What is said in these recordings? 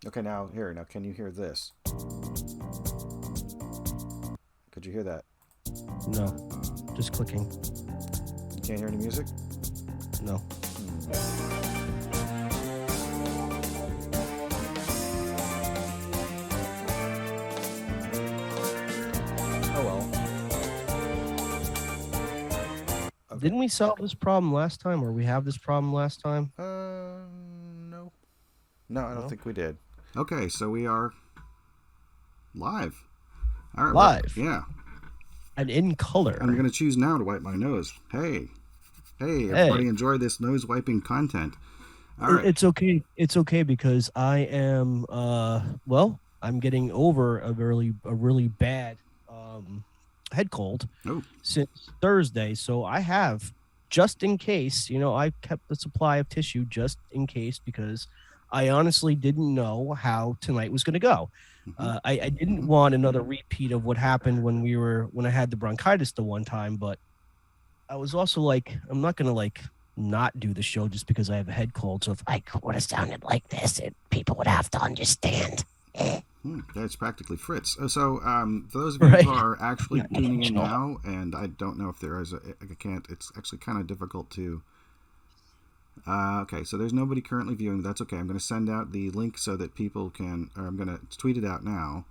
Okay, now here. Now, can you hear this? Could you hear that? No, just clicking. Can't hear any music? No. Oh well. Okay. Didn't we solve this problem last time, or we have this problem last time? No. No, I don't No. think we did. Okay, so we are live. All right. Live Yeah. and in color. I'm going to choose now to wipe my nose. Hey, Hey, everybody enjoy this nose wiping content. All right. it's okay. It's okay because I am. Well, I'm getting over a really bad head cold Oh, since Thursday, so I have, just in case. I kept the supply of tissue just in case because I honestly didn't know how tonight was going to go. I didn't want another repeat of what happened when I had the bronchitis the one time, but I was also like, I'm not gonna not do the show just because I have a head cold. So if I would have sounded like this, people would have to understand. that's practically Fritz. So, for those of you Right. who are actually An tuning in angel. now, and I don't know if there is I can't. It's actually kind of difficult to. Okay, so there's nobody currently viewing. That's okay. I'm going to send out the link so that people can. Or I'm going to tweet it out now,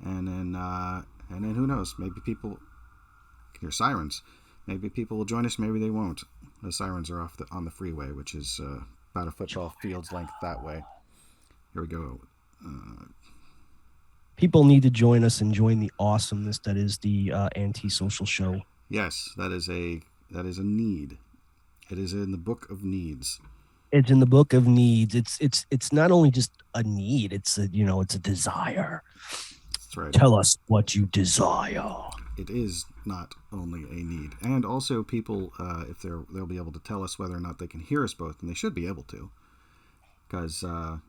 and then who knows? Maybe people can hear sirens. Maybe people will join us. Maybe they won't. The sirens are on the freeway, which is about a football field's length that way. Here we go. People need to join us and join the awesomeness that is the anti-social show. Yes, that is a need. It is in the book of needs. It's in the book of needs. It's not only just a need. It's a desire. That's right. Tell us what you desire. It is not only a need, and also people, if they'll be able to tell us whether or not they can hear us both, and they should be able to, because I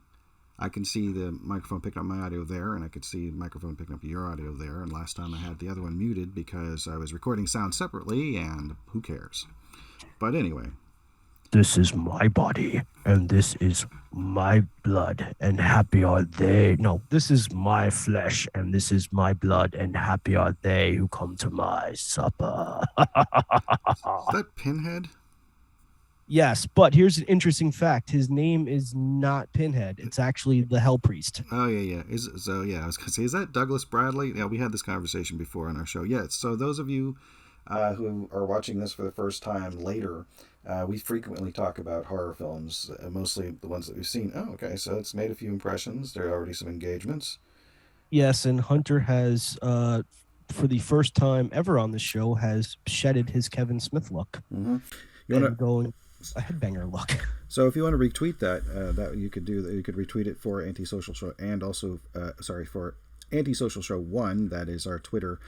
can see the microphone picking up my audio there, and I could see the microphone picking up your audio there. And last time I had the other one muted because I was recording sound separately, and who cares? But anyway. This is my body, and this is my blood, and happy are they. No, this is my flesh, and this is my blood, and happy are they who come to my supper. Is that Pinhead? Yes, but here's an interesting fact. His name is not Pinhead. It's actually the Hell Priest. Oh, yeah. I was going to say, is that Douglas Bradley? Yeah, we had this conversation before on our show. Yeah, so those of you who are watching this for the first time later, we frequently talk about horror films, mostly the ones that we've seen. Oh, okay, so it's made a few impressions. There are already some engagements. Yes, and Hunter has, for the first time ever on the show, has shedded his Kevin Smith look. Mm-hmm. And going a headbanger look. So if you want to retweet that you could do that. You could retweet it for Antisocial Show, and also for Antisocial Show 1. That is our Twitter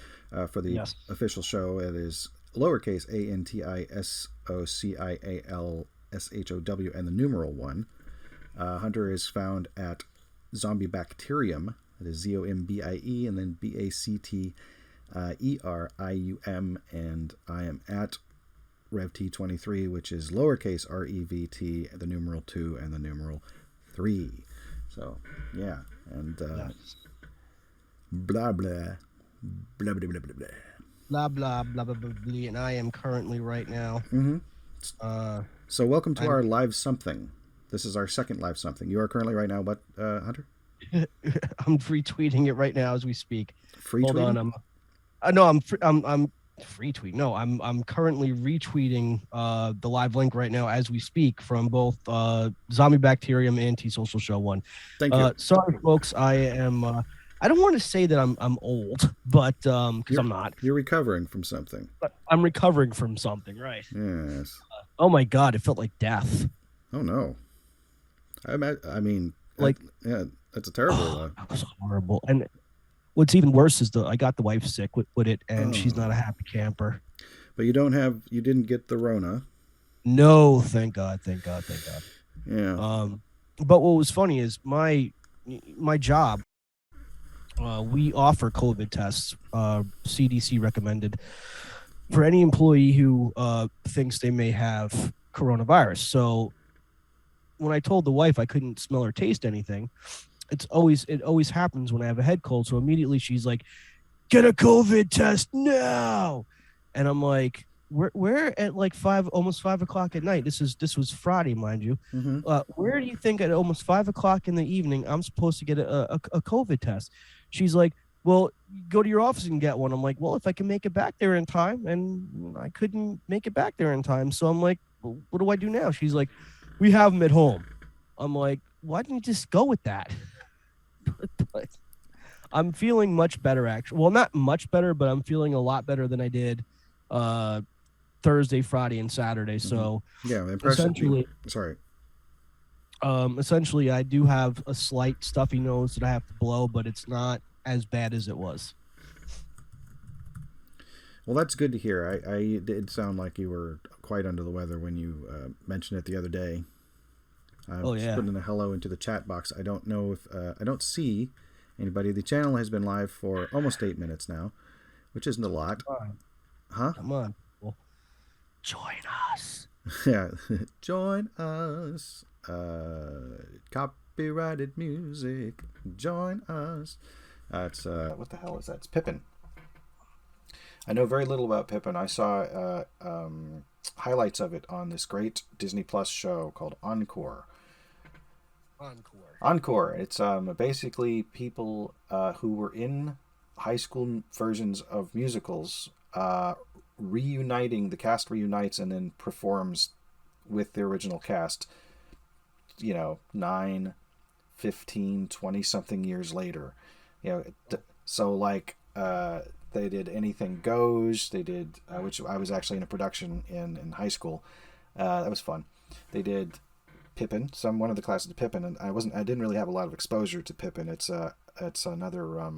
for the official show. It is lowercase ANTISOCIALSHOW and the numeral 1. Hunter is found at Zombie Bacterium. It is ZOMBIE and then BACTERIUM, and I am at RevT23, which is lowercase REVT, the numeral 2 and the numeral 3. So, yeah. And blah, blah, blah, blah, blah, blah, blah. Blah, blah, blah, blah, blah, blah. And I am currently right now. Mm-hmm. So welcome to our live something. This is our second live something. You are currently right now what, Hunter? I'm retweeting it right now as we speak. Hold on. I'm free tweet. No, I'm currently retweeting the live link right now as we speak from both Zombie Bacterium and Antisocial Show 1. Thank you. Sorry, folks. I am. I don't want to say that I'm old, but because I'm not. You're recovering from something. But I'm recovering from something, right? Yes. Oh my God! It felt like death. Oh no. I mean, like, that's a terrible. That was horrible. And what's even worse is I got the wife sick with it, and she's not a happy camper. But you didn't get the Rona. No, thank God. Yeah. But what was funny is my job. We offer COVID tests, CDC recommended, for any employee who thinks they may have coronavirus. So when I told the wife I couldn't smell or taste anything, it always happens when I have a head cold. So immediately she's like, "Get a COVID test now," and I'm like, "Where at like almost 5 o'clock at night? This was Friday, mind you. Mm-hmm. Where do you think at almost 5 o'clock in the evening I'm supposed to get a COVID test?" She's like, "Well, go to your office and get one." I'm like, "Well, if I can make it back there in time," and I couldn't make it back there in time. So I'm like, well, "What do I do now?" She's like, "We have them at home." I'm like, "Why didn't you just go with that?" But I'm feeling much better, actually. Well, not much better, but I'm feeling a lot better than I did Thursday, Friday, and Saturday. So Yeah, essentially, sorry. essentially, I do have a slight stuffy nose that I have to blow, but it's not as bad as it was. Well, that's good to hear. I did sound like you were quite under the weather when you mentioned it the other day. Oh Just yeah. putting a hello into the chat box. I don't know if I don't see anybody. The channel has been live for almost 8 minutes now, which isn't a lot. Huh? Come on. Well, join us. Yeah. Join us. Copyrighted music. Join us. It's what the hell is that? It's Pippin. I know very little about Pippin. I saw highlights of it on this great Disney Plus show called Encore. Encore. It's basically people who were in high school versions of musicals reuniting. The cast reunites and then performs with the original cast, 9, 15, 20 something years later. So like they did Anything Goes. They did, which I was actually in a production in high school. That was fun. They did Pippin, one of the classes of Pippin, and I didn't really have a lot of exposure to Pippin. It's another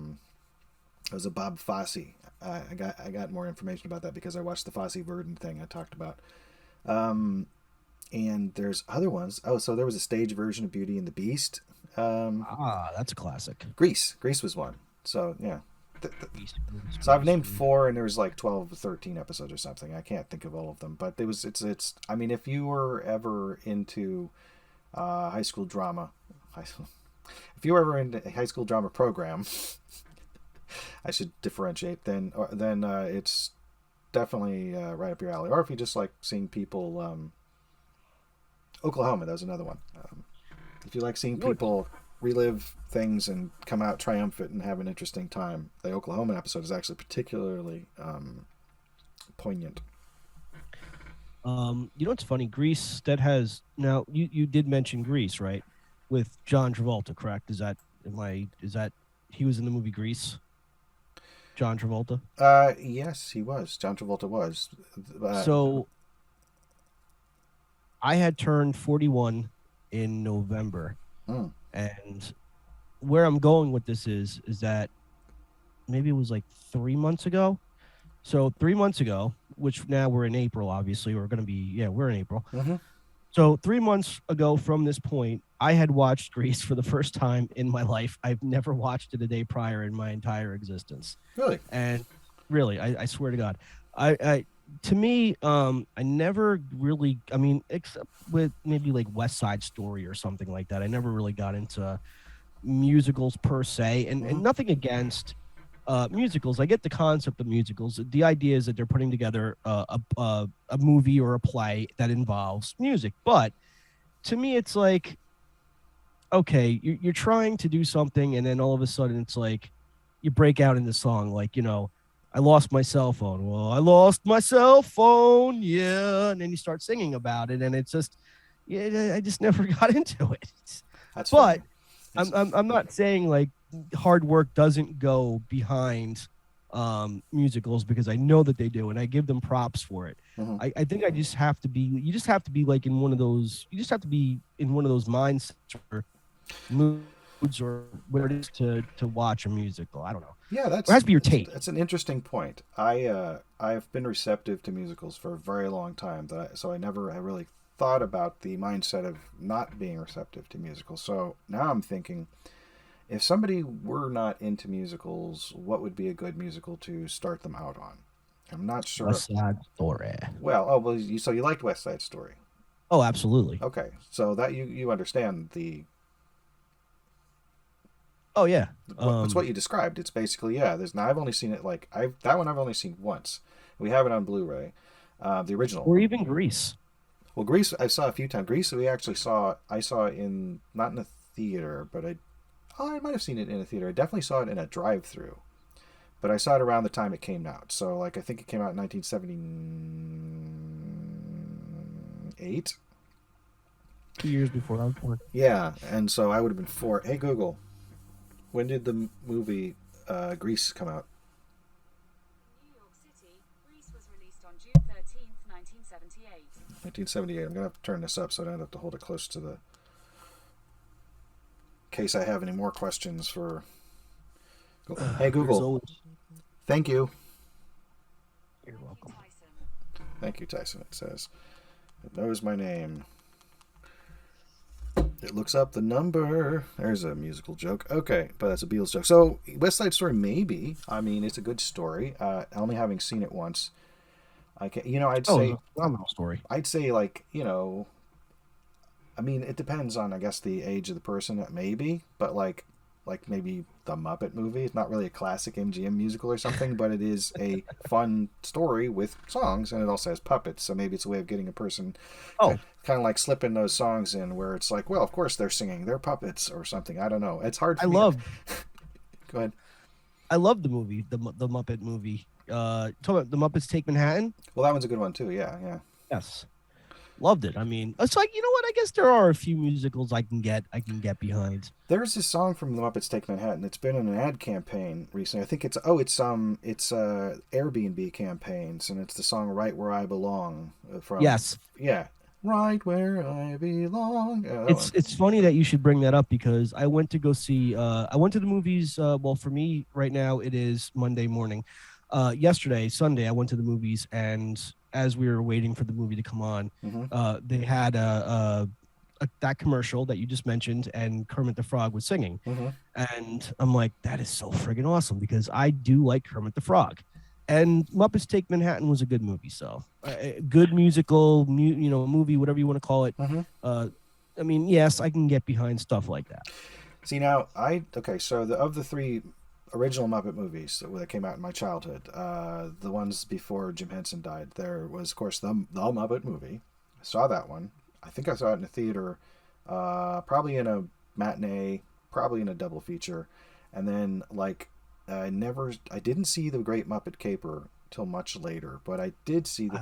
it was a Bob Fosse. I got more information about that because I watched the Fosse Verdon thing I talked about. And there's other ones. Oh, so there was a stage version of Beauty and the Beast. That's a classic. Grease was one. So yeah. So I've named 4, and there was like 12 or 13 episodes or something. I can't think of all of them, but it's. I mean, if you were ever into high school drama, if you were ever into a high school drama program, I should differentiate. Then it's definitely right up your alley. Or if you just like seeing people, Oklahoma, that was another one. If you like seeing people relive things and come out triumphant and have an interesting time, the Oklahoma episode is actually particularly poignant. It's funny, Grease, that has now you did mention Grease, right? With John Travolta, correct? Is that he was in the movie Grease? John Travolta? Yes, he was. John Travolta was. So I had turned 41 in November. And where I'm going with this is that maybe it was like 3 months ago. So 3 months ago, which now we're in April, obviously, we're in April. Mm-hmm. So 3 months ago from this point, I had watched Grease for the first time in my life. I've never watched it a day prior in my entire existence. Really? And really, I swear to God, to me, I never really, except with maybe like West Side Story or something like that, I never really got into musicals per se, and nothing against musicals. I get the concept of musicals. The idea is that they're putting together a movie or a play that involves music. But to me, it's like, okay, you're trying to do something, and then all of a sudden it's like you break out into song, like, I lost my cell phone. Well, I lost my cell phone, yeah. And then you start singing about it, and it's just, I just never got into it. That's but funny. I'm not saying like hard work doesn't go behind musicals, because I know that they do, and I give them props for it. Mm-hmm. I think you just have to be like in one of those, mindsets or moods or where it is to watch a musical. I don't know. Yeah, it has to be your taste. That's an interesting point. I've been receptive to musicals for a very long time, so I really thought about the mindset of not being receptive to musicals. So now I'm thinking, if somebody were not into musicals, what would be a good musical to start them out on? I'm not sure. West Side Story. Well, so you liked West Side Story? Oh, absolutely. Okay, so that you understand Oh yeah. It's what you described. It's basically, yeah. There's now I've only seen it like that one I've only seen once. We have it on Blu-ray, the original Or one. even Grease. Well, Grease I saw a few times. Grease we actually saw. I saw in not in a theater, but I might have seen it in a theater. I definitely saw it in a drive-through, but I saw it around the time it came out. So like I think it came out in 1978. 2 years before I was born. Yeah, and so I would have been four. Hey Google, when did the movie Grease come out? New York City, Grease was released on June 13th, 1978. 1978. I'm gonna have to turn this up so I don't have to hold it close to the. In case I have any more questions for. Hey Google. Thank you. You're welcome. Thank you, Tyson. It says it knows my name. It looks up the number. There's a musical joke. Okay, but that's a Beatles joke. So West Side Story, maybe. I mean, it's a good story. Only having seen it once, I can. I'd say phenomenal story. I'd say like I mean, it depends on I guess the age of the person, maybe. But like maybe the Muppet movie. It's not really a classic MGM musical or something, but it is a fun story with songs, and it also has puppets. So maybe it's a way of getting a person kind of like slipping those songs in where it's like, well, of course they're singing, they're puppets or something. I don't know. It's hard for me. Go ahead. I love the movie, the Muppet movie. Talking about the Muppets Take Manhattan. Well, that one's a good one too. Yeah, yeah. Yes. Loved it. I mean, it's like, you know what? I guess there are a few musicals I can get behind. There's this song from the Muppets Take Manhattan. It's been in an ad campaign recently. I think it's Airbnb campaigns, and it's the song "Right Where I Belong." From Yes. Yeah, right where I belong. It's funny that you should bring that up because I went to go see. I went to the movies. Well, for me right now it is Monday morning. Yesterday, Sunday, I went to the movies, and as we were waiting for the movie to come on, they had that commercial that you just mentioned, and Kermit the Frog was singing. And I'm like, that is so friggin' awesome because I do like Kermit the Frog. And Muppets Take Manhattan was a good movie, so good musical, movie, whatever you want to call it. I mean, yes, I can get behind stuff like that. See now, so of the three original Muppet movies that came out in my childhood, the ones before Jim Henson died, there was, of course, the Muppet movie. I saw that one. I think I saw it in a theater, probably in a matinee, probably in a double feature. And then, I didn't see The Great Muppet Caper till much later, but I did see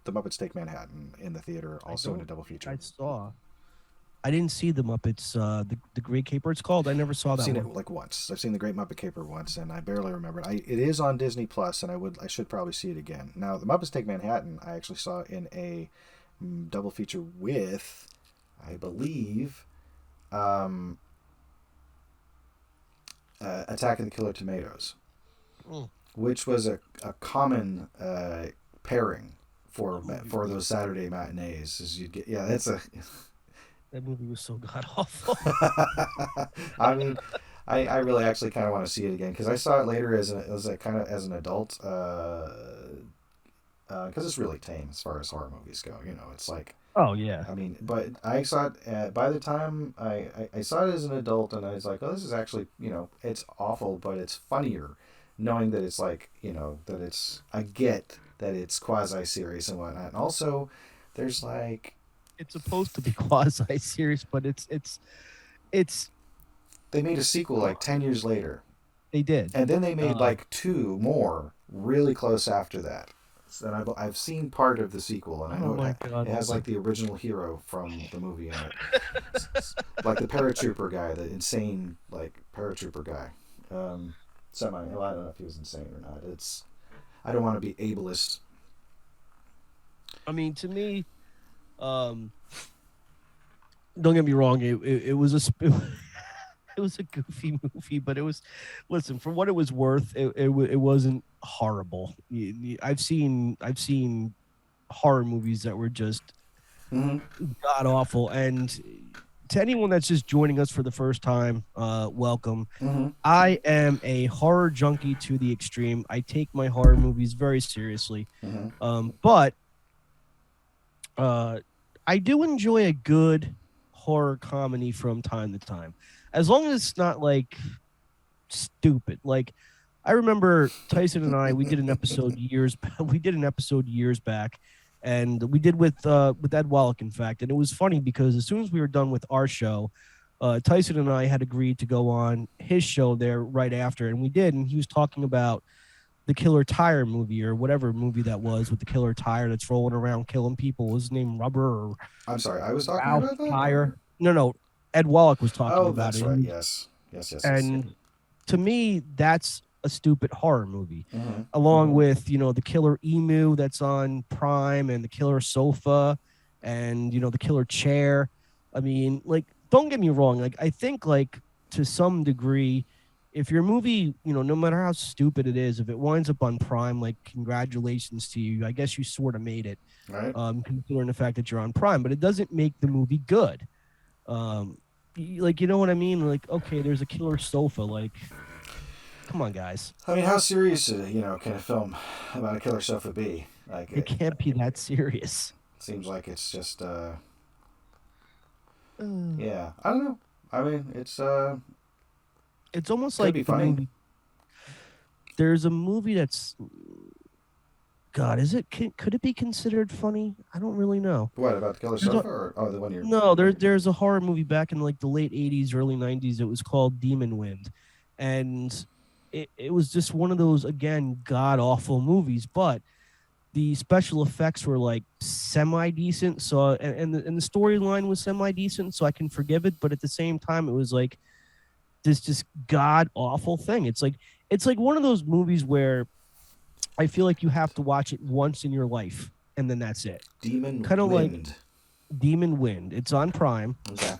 the Muppets Take Manhattan in the theater, also in a double feature. I didn't see the Muppets, the Great Caper. It's called. I never saw that. I've seen it once. I've seen the Great Muppet Caper once, and I barely remember it. It is on Disney Plus, and I should probably see it again. Now, the Muppets Take Manhattan, I actually saw in a double feature with, I believe, Attack of the Killer Tomatoes, which was a common pairing for those Saturday matinees. As you'd get, that movie was so god awful. I mean, I really actually kind of want to see it again because I saw it later as an adult because it's really tame as far as horror movies go. It's like, oh yeah. I mean, but I saw it by the time I saw it as an adult, and I was like, oh, this is actually, it's awful, but it's funnier knowing that it's like, that it's, I get that it's quasi serious and whatnot, and also there's like. It's supposed to be quasi serious, but it's. They made a sequel like 10 years later. They did, and then they made like two more really close after that. And I've seen part of the sequel, and I know it has like the original hero from the movie in it, like the paratrooper guy, the insane paratrooper guy. I don't know if he was insane or not. I don't want to be ableist. I mean, to me. Don't get me wrong. It was a goofy movie, but it was. Listen, for what it was worth, it wasn't horrible. I've seen horror movies that were just god awful. And to anyone that's just joining us for the first time, welcome. I am a horror junkie to the extreme. I take my horror movies very seriously, but. I do enjoy a good horror comedy from time to time, as long as it's not like stupid. Like, I remember Tyson and I, we did an episode years back, and we did with Ed Wallach, in fact, and it was funny because as soon as we were done with our show, Tyson and I had agreed to go on his show there right after, and we did, and he was talking about the Killer Tire movie or whatever movie that was with the killer tire that's rolling around killing people. Was his name Rubber or I'm sorry, I was talking Ralph about that? Tire? No. Ed Wallach was talking Oh, about that's it. right. Yes. Yes. And to me, that's a stupid horror movie. Mm-hmm. Along with, the Killer Emu that's on Prime and the Killer Sofa and, the Killer Chair. I mean, like, don't get me wrong. Like, I think, like, to some degree, if your movie, no matter how stupid it is, if it winds up on Prime, like, congratulations to you. I guess you sort of made it, Right. Considering the fact that you're on Prime. But it doesn't make the movie good. Like, you know what I mean? Like, okay, there's a killer sofa. Like, come on, guys. I mean, how serious, can a film about a killer sofa be? Like, It can't be that serious. Seems like it's just, yeah. I don't know. I mean, it's almost could like be the funny. movie. There's a movie that's, God, could it be considered funny? I don't really know. What, about the killer sofa, or the one you're... No, there's a horror movie back in like the late 80s, early 90s. It was called Demon Wind. And it was just one of those, again, god-awful movies. But the special effects were like semi-decent. So, and the storyline was semi-decent, so I can forgive it. But at the same time, it was like this just god-awful thing. It's like one of those movies where I feel like you have to watch it once in your life, and then that's it. Demon Kind of like Wind. Demon Wind. It's on Prime. Okay.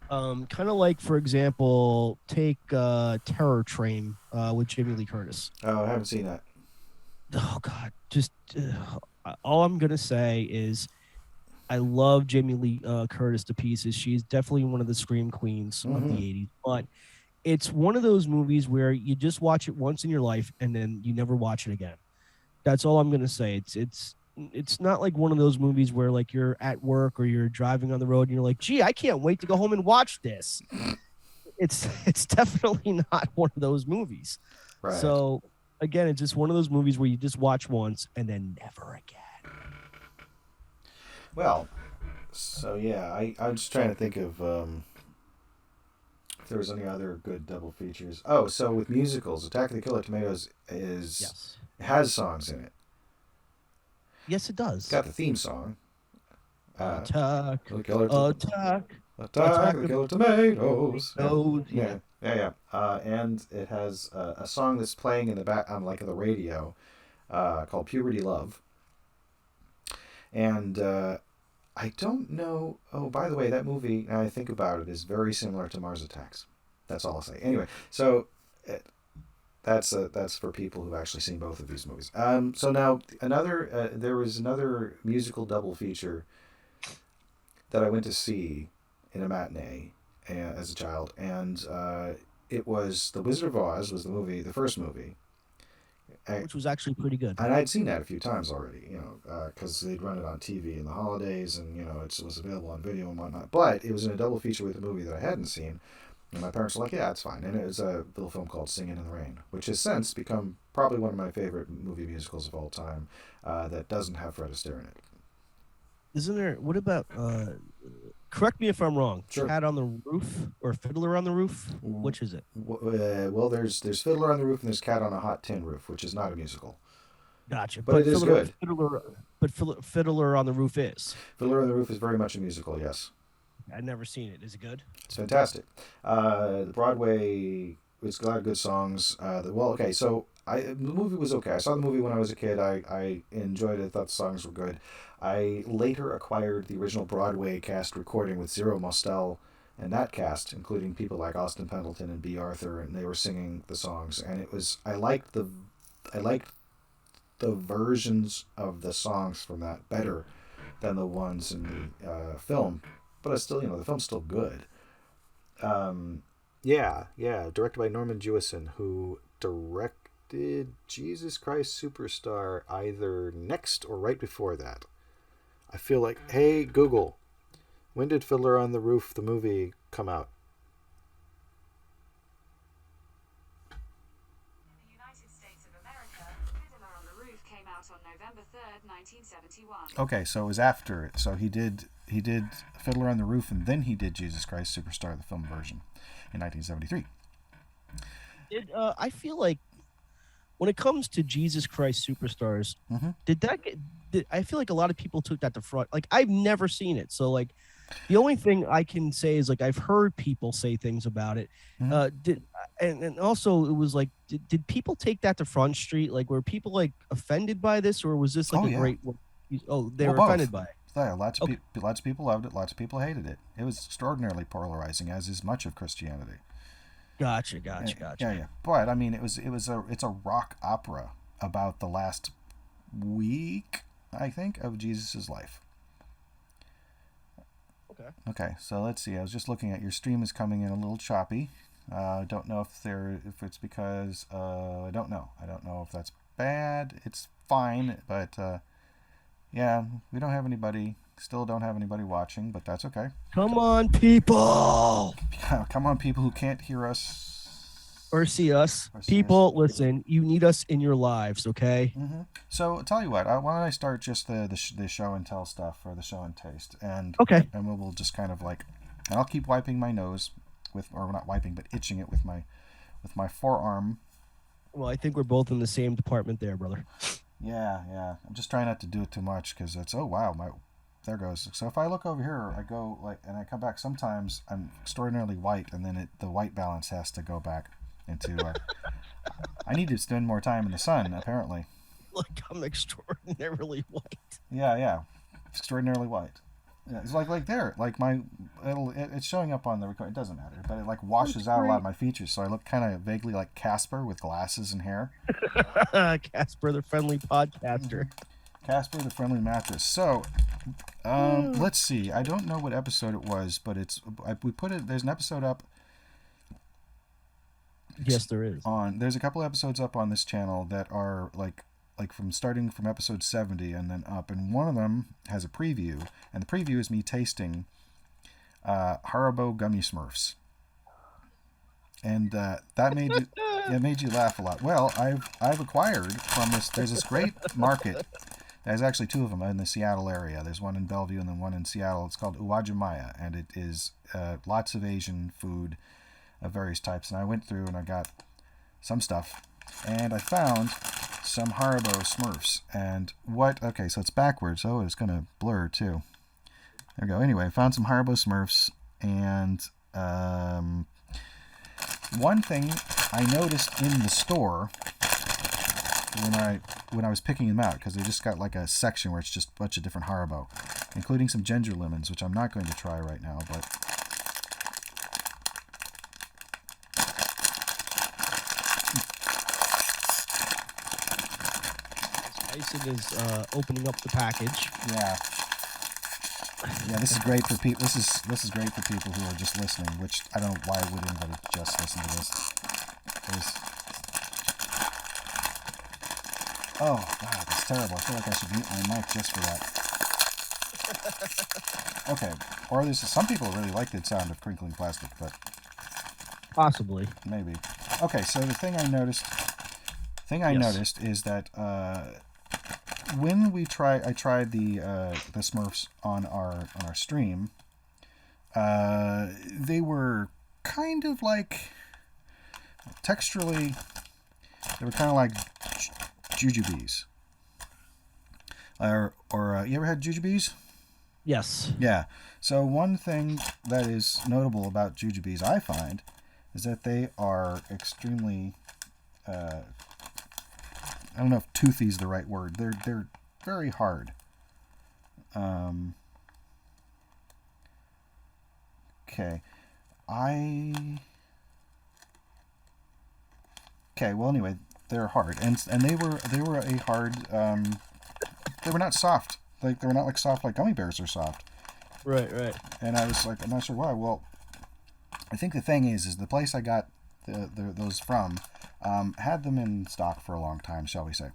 Kind of like, for example, take Terror Train with Jamie Lee Curtis. Oh, I haven't seen that. Oh God, just all I'm gonna say is I love Jamie Lee Curtis to pieces. She's definitely one of the scream queens of the '80s. But it's one of those movies where you just watch it once in your life and then you never watch it again. That's all I'm gonna say. It's not like one of those movies where like you're at work or you're driving on the road and you're like, gee, I can't wait to go home and watch this. It's definitely not one of those movies. Right. So again, it's just one of those movies where you just watch once and then never again. Well, so yeah, I'm just trying to think of if there was any other good double features. Oh, so with musicals, Attack of the Killer Tomatoes has songs in it. Yes, it does. It's got the theme song. Attack the Killer Attack the Killer Tomatoes. Yeah. And it has a song that's playing in the back on like the radio, called Puberty Love. And I don't know. Oh, by the way, that movie, now I think about it, is very similar to Mars Attacks. That's all I'll say. Anyway, so that's for people who've actually seen both of these movies. So now there was another musical double feature that I went to see in a matinee as a child, and it was The Wizard of Oz was the first movie. Which was actually pretty good. And I'd seen that a few times already, because they'd run it on TV in the holidays, and it was available on video and whatnot. But it was in a double feature with a movie that I hadn't seen, and my parents were like, "Yeah, it's fine." And it was a little film called "Singing in the Rain," which has since become probably one of my favorite movie musicals of all time. That doesn't have Fred Astaire in it. Isn't there? What about? Correct me if I'm wrong. Sure. Cat on the Roof or Fiddler on the Roof? Which is it? Well, there's Fiddler on the Roof and there's Cat on a Hot Tin Roof, which is not a musical. Gotcha. But it is good. Fiddler on the Roof is. Fiddler on the Roof is very much a musical, yes. I've never seen it. Is it good? It's fantastic. The Broadway, it's got good songs. So the movie was okay. I saw the movie when I was a kid. I enjoyed it. Thought the songs were good. I later acquired the original Broadway cast recording with Zero Mostel and that cast, including people like Austin Pendleton and B. Arthur, and they were singing the songs. And I liked the versions of the songs from that better than the ones in the film. But it's still, the film's still good. Directed by Norman Jewison, who directed Jesus Christ Superstar either next or right before that. I feel like, hey, Google, when did Fiddler on the Roof, the movie, come out? November 3rd, 1971. Okay, so it was after it. So he did Fiddler on the Roof, and then he did Jesus Christ Superstar, the film version, in 1973. I feel like when it comes to Jesus Christ Superstars, did that get? I feel like a lot of people took that to front. Like I've never seen it, so like the only thing I can say is like I've heard people say things about it. And also it was like did people take that to Front Street? Like were people like offended by this, or was this like great? Oh, they were offended by it. Yeah, lots of people loved it. Lots of people hated it. It was extraordinarily polarizing, as is much of Christianity. Gotcha. Yeah. But I mean, it's a rock opera about the last week, I think, of Jesus' life. Okay. So let's see. I was just looking at your stream is coming in a little choppy. I don't know if it's because I don't know. I don't know if that's bad. It's fine, but yeah, we don't have anybody. Still don't have anybody watching, but that's okay. Come on, people! Come on, people who can't hear us or see us. People, listen. You need us in your lives, okay? So I'll tell you what. Why don't I start just the show and tell stuff, or the show and taste, and we'll just kind of like, and I'll keep wiping my nose or not wiping, but itching it with my forearm. Well, I think we're both in the same department there, brother. Yeah. I'm just trying not to do it too much because it's there goes. So if I look over here, I go and I come back. Sometimes I'm extraordinarily white, and then the white balance has to go back into. I need to spend more time in the sun, apparently. Like I'm extraordinarily white. Yeah, extraordinarily white. Yeah, it's like there, like it's showing up on the record. It doesn't matter, but it like washes out a lot of my features, so I look kind of vaguely like Casper with glasses and hair. Casper, the friendly podcaster. Casper, the friendly mattress. So, let's see. I don't know what episode it was, but we put it. There's an episode up. Yes, there is. There's a couple episodes up on this channel that are like starting from episode 70 and then up, and one of them has a preview, and the preview is me tasting Haribo Gummy Smurfs, and that made you laugh a lot. Well, I've acquired from this. There's this great market. There's actually two of them in the Seattle area. There's one in Bellevue and then one in Seattle. It's called Uwajimaya, and it is lots of Asian food of various types. And I went through and I got some stuff, and I found some Haribo Smurfs. And okay, so it's backwards. Oh, it's going to blur too. There we go. Anyway, I found some Haribo Smurfs, and one thing I noticed in the store when I was picking them out, because they just got like a section where it's just a bunch of different Haribo, including some ginger lemons, which I'm not going to try right now, but Tyson is opening up the package. Yeah, this is great for people. This is great for people who are just listening, which I don't know why would anybody just listen to this. Oh, God, that's terrible. I feel like I should mute my mic just for that. Okay. Or there's some people really like the sound of crinkling plastic, but... Possibly. Maybe. Okay, so the thing I noticed is that when I tried the Smurfs on our stream, they were kind of like... Texturally, they were kind of like... jujubes. Or you ever had jujubes? Yes. Yeah. So one thing that is notable about jujubes, I find, is that they are extremely I don't know if toothy is the right word. They're very hard. Okay. Okay, well anyway, they're hard, and they were a hard. They were not soft. Like they were not like soft like gummy bears are soft. Right. And I was like, I'm not sure why. Well, I think the thing is the place I got those from had them in stock for a long time, shall we say?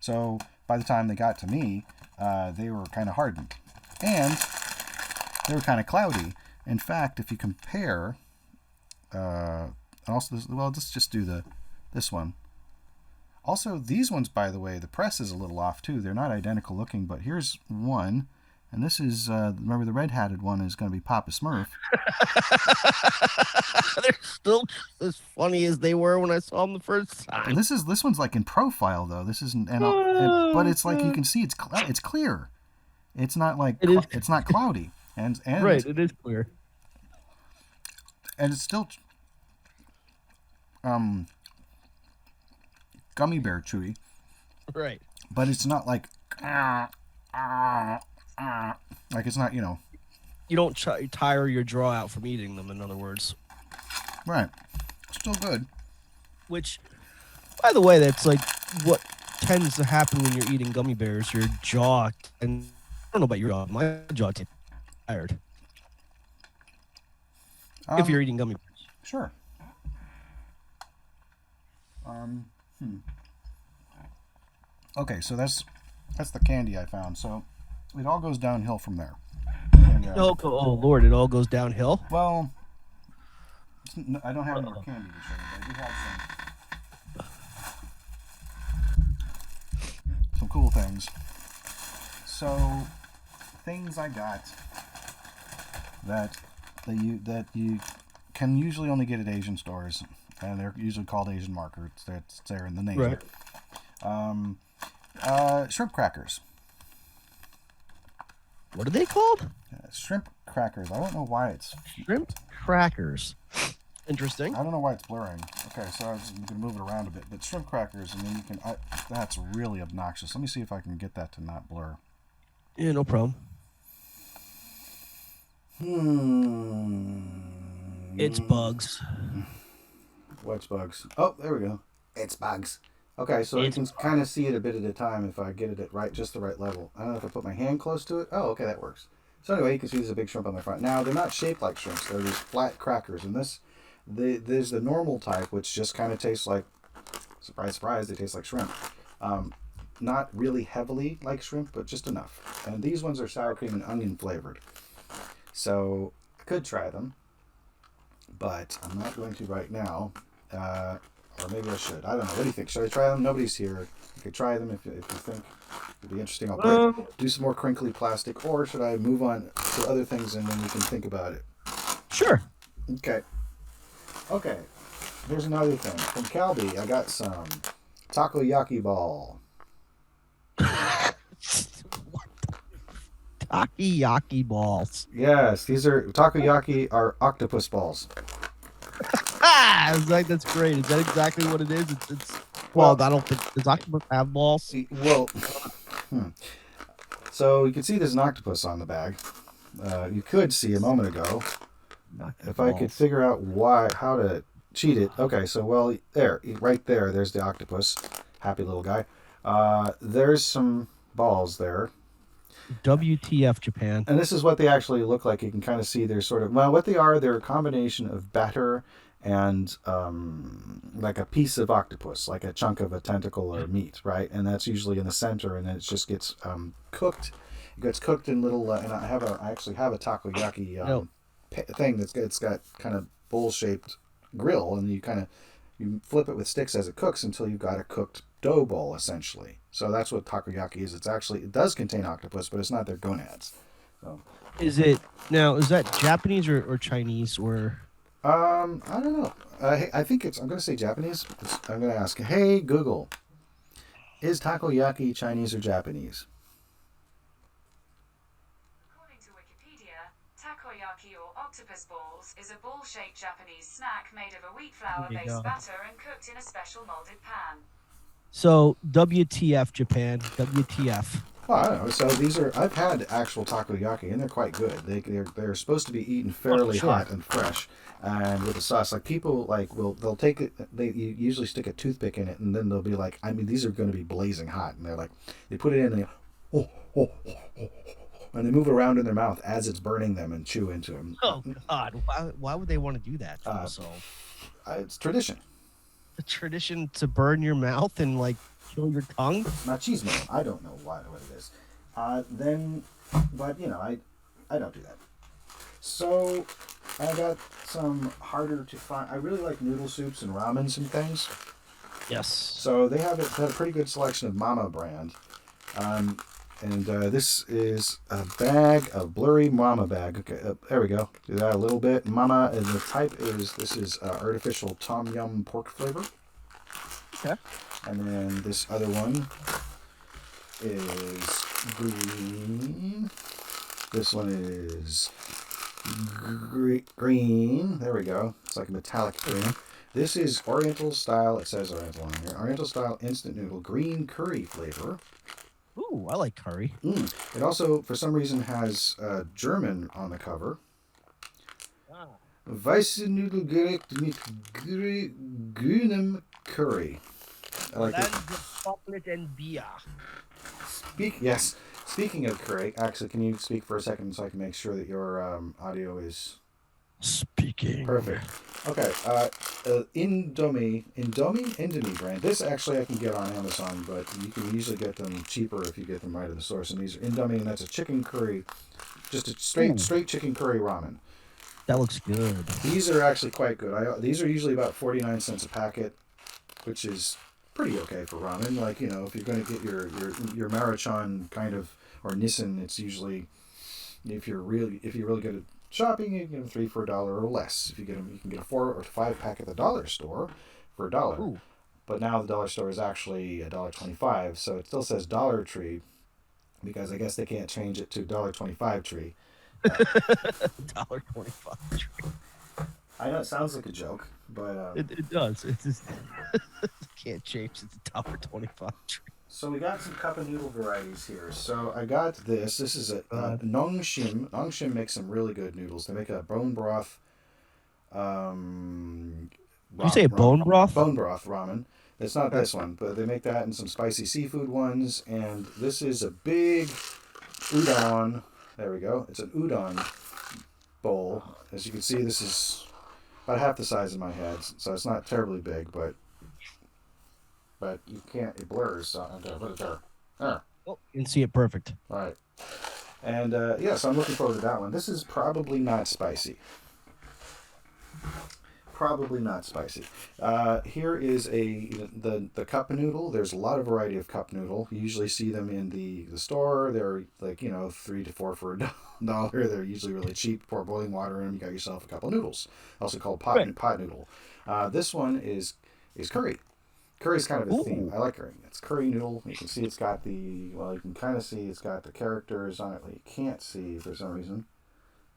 So by the time they got to me, they were kind of hardened, and they were kind of cloudy. In fact, if you compare, and also let's just do this one. Also, these ones, by the way, the press is a little off too. They're not identical looking, but here's one. And this is, remember the red-hatted one is going to be Papa Smurf. They're still as funny as they were when I saw them the first time. And this one's like in profile though. This isn't, but it's like you can see it's clear. It's not like it's not cloudy, and right, it is clear, and it's still gummy bear chewy, right? But it's not like it's not, you know. You don't tire your jaw out from eating them. In other words, right? Still good. Which, by the way, that's like what tends to happen when you're eating gummy bears. Your jaw, and I don't know about your jaw, my jaw gets tired. If you're eating gummy bears. Sure. Okay, so that's the candy I found. So it all goes downhill from there. And, oh Lord, it all goes downhill. Well, I don't have any more candy to show you, but I do have some cool things. So things I got that you can usually only get at Asian stores, and they're usually called Asian markers. It's there in the name. Right. Shrimp crackers. What are they called? Shrimp crackers. I don't know why it's shrimp crackers. Interesting. I don't know why it's blurring. Okay, so I'm going to move it around a bit. But shrimp crackers, and then you can... that's really obnoxious. Let me see if I can get that to not blur. Yeah, no problem. It's bugs. What's bugs? Oh, there we go. It's bugs. Okay, so you can kind of see it a bit at a time if I get it at just the right level. I don't know if I put my hand close to it. Oh, okay, that works. So anyway, you can see there's a big shrimp on the front. Now, they're not shaped like shrimps. They're these flat crackers. And there's the normal type, which just kind of tastes like, surprise, surprise, they taste like shrimp. Not really heavily like shrimp, but just enough. And these ones are sour cream and onion flavored. So I could try them, but I'm not going to right now. Or maybe I should. I don't know. What do you think? Should I try them? Nobody's here. I could try them if you think it'd be interesting. I'll do some more crinkly plastic, or should I move on to other things and then we can think about it? Sure. Okay. Okay. Here's another thing. From Calbee, I got some takoyaki ball. Takoyaki balls. Yes, these are takoyaki are octopus balls. That's great. Is that exactly what it is? Well, I don't think does octopus have balls. Well, so you can see there's an octopus on the bag. You could see a moment ago. If I could figure out how to cheat it. Okay, so right there, there's the octopus. Happy little guy. There's some balls there. WTF, Japan. And this is what they actually look like. You can kind of see they're what they are, they're a combination of batter and like a piece of octopus, like a chunk of a tentacle or meat, right? And that's usually in the center, and then it just gets cooked. It gets cooked in little, and I actually have a takoyaki thing it's got kind of bowl-shaped grill, and you flip it with sticks as it cooks until you've got a cooked dough ball, essentially. So that's what takoyaki is. It does contain octopus, but it's not their gonads. So. Is that Japanese or Chinese or? I don't know. I think I'm going to say Japanese. I'm going to ask, hey Google, is takoyaki Chinese or Japanese? According to Wikipedia, takoyaki or octopus balls is a ball-shaped Japanese snack made of a wheat flour-based batter and cooked in a special molded pan. So WTF, Japan? WTF? Well, I don't know. So I've had actual takoyaki, and they're quite good. They're supposed to be eaten fairly hot and fresh, and with a sauce. Like people they'll take it. You usually stick a toothpick in it, and then they'll be like, these are going to be blazing hot, and they're like, they put it in, and and they move it around in their mouth as it's burning them and chew into them. Oh God! Why would they want to do that? It's tradition. A tradition to burn your mouth and kill your tongue? Machismo. I don't know what it is. I don't do that. So I got some harder to find. I really like noodle soups and ramens and things. Yes. So they have a pretty good selection of Mama brand. And this is a bag of blurry Mama bag. Okay, there we go. Do that a little bit. Mama, and the type is, this is artificial tom yum pork flavor. Okay. And then this other one is green. This one is green. There we go. It's like a metallic green. This is Oriental style. It says Oriental on here. Oriental style instant noodle green curry flavor. Ooh, I like curry. It also, for some reason, has German on the cover. Weiße Nudelgericht mit grünem Curry. I like it. Chocolate and beer. Speaking of curry, actually, can you speak for a second so I can make sure that your audio is speaking perfect? Okay. Indomie brand. This actually I can get on Amazon, but you can usually get them cheaper if you get them right at the source. And these are Indomie, and that's a chicken curry, just a straight chicken curry ramen. That looks good. These are actually quite good. These are usually about 49 cents a packet, which is pretty okay for ramen. Like, you know, if you're going to get your Maruchan kind of, or Nissan, it's usually, if you're really good at shopping, you can get them $3 for $1 or less. If you get them, you can get a 4 or 5 pack at the dollar store for $1. Ooh. But now the dollar store is actually $1.25, so it still says Dollar Tree, because I guess they can't change it to $1.25 tree. $1.25 tree. I know it sounds like a joke, but it does. It just can't change. It's $1.25 tree. So we got some cup of noodle varieties here. So I got this. This is a Nongshim. Nongshim makes some really good noodles. They make a bone broth. Did you say bone broth? Bone broth ramen. It's not this one, but they make that and some spicy seafood ones. And this is a big udon. There we go. It's an udon bowl. As you can see, this is about half the size of my head, so it's not terribly big, but you can't. It blurs. So I'm gonna put it there. There. Oh, you can see it perfect. All right. And so I'm looking forward to that one. This is probably not spicy. Probably not spicy. Here is the cup noodle. There's a lot of variety of cup noodle. You usually see them in the store. They're like, you know, $3 to $4 for $1. They're usually really cheap. Pour boiling water in them. You got yourself a couple noodles. Also called pot noodle. This one is curry. Curry's kind of a theme. I like curry. It's curry noodle. You can see it's got you can kind of see it's got the characters on it that you can't see for some reason.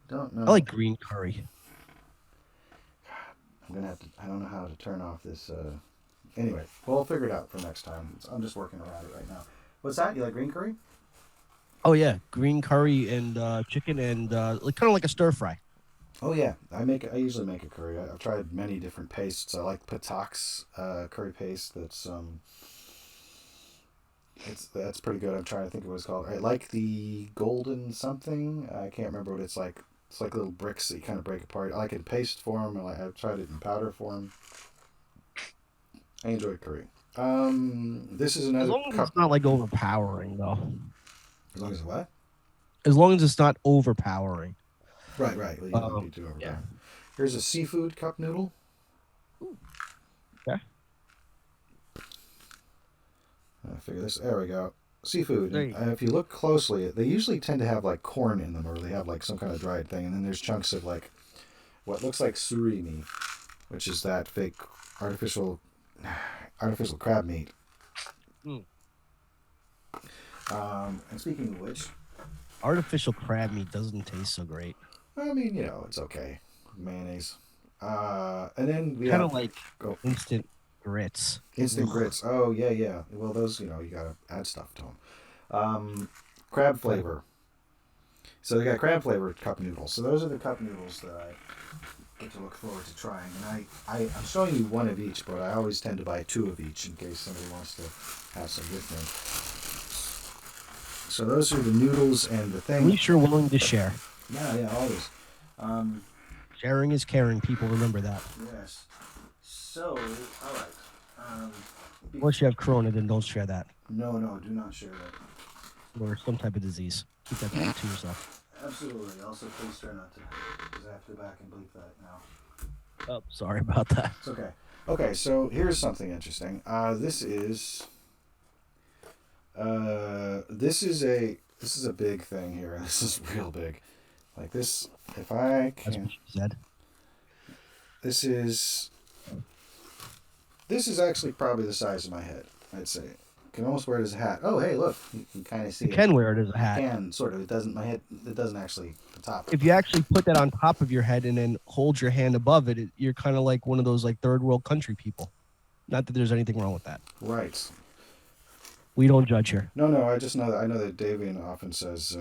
Don't know. I like green curry. I'm gonna have to. I don't know how to turn off this. Anyway, we'll figure it out for next time. I'm just working around it right now. What's that? You like green curry? Oh yeah, green curry and chicken and kind of like a stir fry. Oh yeah, I usually make a curry. I've tried many different pastes. I like Patak's curry paste. That's pretty good. I'm trying to think of what it's called. I like the golden something. I can't remember what it's like. It's like little bricks that you kind of break apart. I like it in paste form. I've tried it in powder form. I enjoy curry. This is another. As long as it's not like overpowering, though. As long as what? As long as it's not overpowering. Right. Well, you don't need to overpower. Yeah. Here's a seafood cup noodle. Ooh. Okay. I figure this. There we go. Seafood. If you look closely, they usually tend to have like corn in them, or they have like some kind of dried thing, and then there's chunks of like what looks like surimi, which is that fake artificial crab meat. And speaking of which, artificial crab meat doesn't taste so great. I mean, you know, it's okay. Mayonnaise. And then we kind of like instant grits. Instant grits. Oh yeah. Well, those, you know, you gotta add stuff to them. Crab flavor. So they got crab flavored cup noodles. So those are the cup noodles that I get to look forward to trying. And I'm showing you one of each, but I always tend to buy 2 of each in case somebody wants to have some with me. So those are the noodles and the thing. At least you're willing to share. Yeah, always. Sharing is caring. People remember that. Yes. So, all right. Unless you have Corona, then don't share that. No, do not share that. Or some type of disease. Keep that to yourself. Absolutely. Also, please try not to, because I have to go back and bleep that now. Oh, sorry about that. It's okay. Okay, so here's something interesting. This is a big thing here. This is real big. Like this, if I That's can, what she said. this is actually probably the size of my head. I'd say. You can almost wear it as a hat. Oh, hey, look, you can kind of see You it. can wear it as a You hat. can sort of. It doesn't. My head. It doesn't actually. The top. If you actually put that on top of your head and then hold your hand above it, you're kind of like one of those like third world country people. Not that there's anything wrong with that. Right. We don't judge here. No. I just know that Davian often says,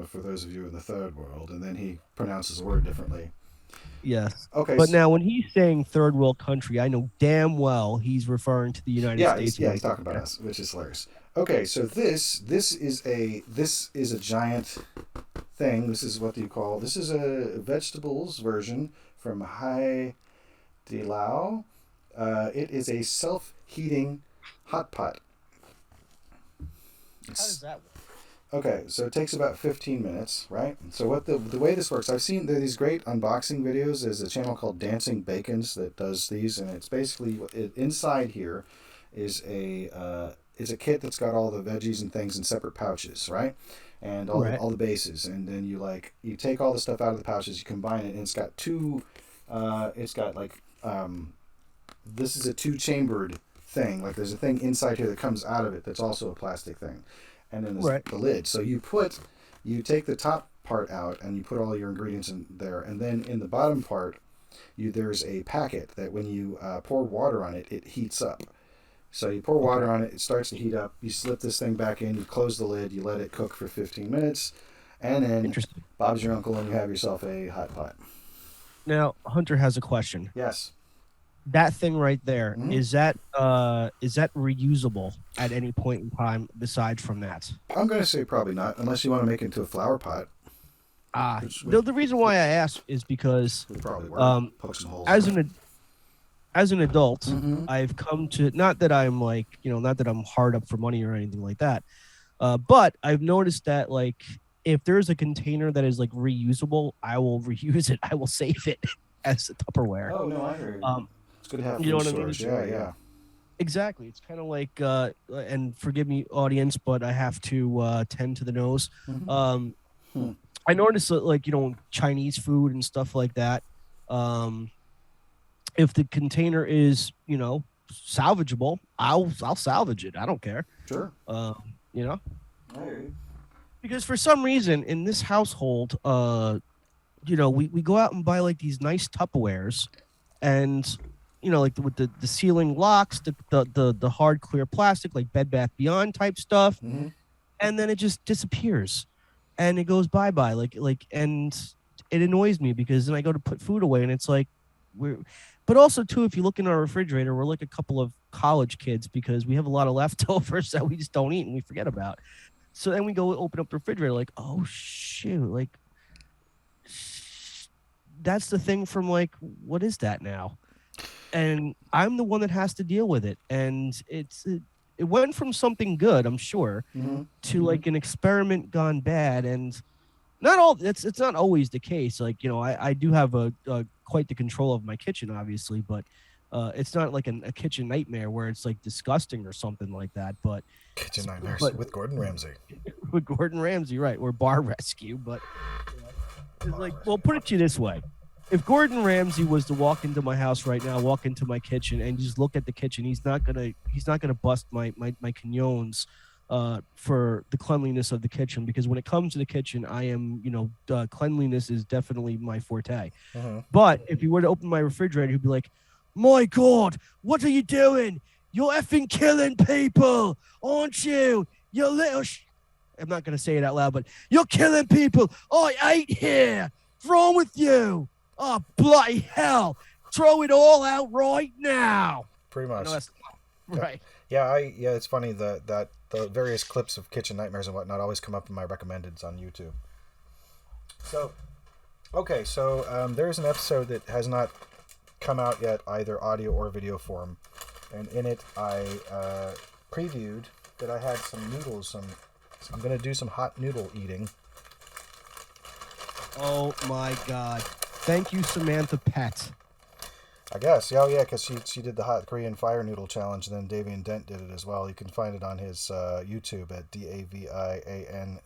"For those of you in the third world," and then he pronounces the word differently. Yes. Okay. But now when he's saying third world country, I know damn well he's referring to the United States. He's talking about us, which is hilarious. Okay, so this is a giant thing. This is what do you call? This is a vegetables version from Hai Di Lao. It is a self-heating hot pot. How does that work? Okay, so it takes about 15 minutes, right? So what the way this works, I've seen there are these great unboxing videos. There's a channel called Dancing Bacons that does these, and it's basically inside here is a kit that's got all the veggies and things in separate pouches, right? And all the bases, and then you take all the stuff out of the pouches, you combine it, and it's got this is a 2-chambered thing. Like there's a thing inside here that comes out of it that's also a plastic thing. And then there's the lid. So you take the top part out and you put all your ingredients in there, and then in the bottom part, there's a packet that when you pour water on it, it heats up. So you pour water on it, it starts to heat up. You slip this thing back in, you close the lid, you let it cook for 15 minutes, and then Bob's your uncle, and you have yourself a hot pot. Now Hunter has a question. Yes. That thing right there, is that reusable at any point in time besides from that? I'm going to say probably not, unless you want to make it into a flower pot. The reason why I ask is because as an adult, I've come to, not that I'm hard up for money or anything like that, but I've noticed that like if there's a container that is like reusable, I will reuse it. I will save it as a Tupperware. Oh no, I heard. It's good to have. You know what I mean? Yeah. Exactly. It's kind of like, and forgive me, audience, but I have to tend to the nose. I noticed that, like, Chinese food and stuff like that. If the container is, salvageable, I'll salvage it. I don't care. Sure. I hear you. Because for some reason in this household, we go out and buy like these nice Tupperwares, and like with the ceiling locks, the hard clear plastic, like Bed Bath Beyond type stuff, and then it just disappears, and it goes bye, and it annoys me because then I go to put food away, and it's like but also too, if you look in our refrigerator, we're like a couple of college kids because we have a lot of leftovers that we just don't eat and we forget about. So then we go open up the refrigerator, like, oh shoot, like that's the thing from like, what is that now? And I'm the one that has to deal with it. And it went from something good, I'm sure, to like an experiment gone bad. And it's not always the case. Like, I do have a quite the control of my kitchen, obviously, but it's not like a kitchen nightmare where it's like disgusting or something like that. But kitchen nightmares with Gordon Ramsay. With Gordon Ramsay, right? Or Bar Rescue, but it's like, well, put it to you this way: if Gordon Ramsay was to walk into my house right now, walk into my kitchen, and just look at the kitchen, he's not gonna bust my canyons for the cleanliness of the kitchen, because when it comes to the kitchen, I am, cleanliness is definitely my forte. But if he were to open my refrigerator, he'd be like, "My God, what are you doing? You're effing killing people, aren't you? You little I'm not going to say it out loud, but you're killing people. I ate here. What's wrong with you? Oh, bloody hell. Throw it all out right now." Pretty much. Right. Yeah, it's funny that the various clips of kitchen nightmares and whatnot always come up in my recommendeds on YouTube. So, okay, there's an episode that has not come out yet, either audio or video form, and in it I previewed that I had some noodles. I'm going to do some hot noodle eating. Oh my God. Thank you, Samantha Pett. I guess. Oh, yeah, because she did the hot Korean fire noodle challenge, and then Davian Dent did it as well. You can find it on his YouTube at DAVIANDENT.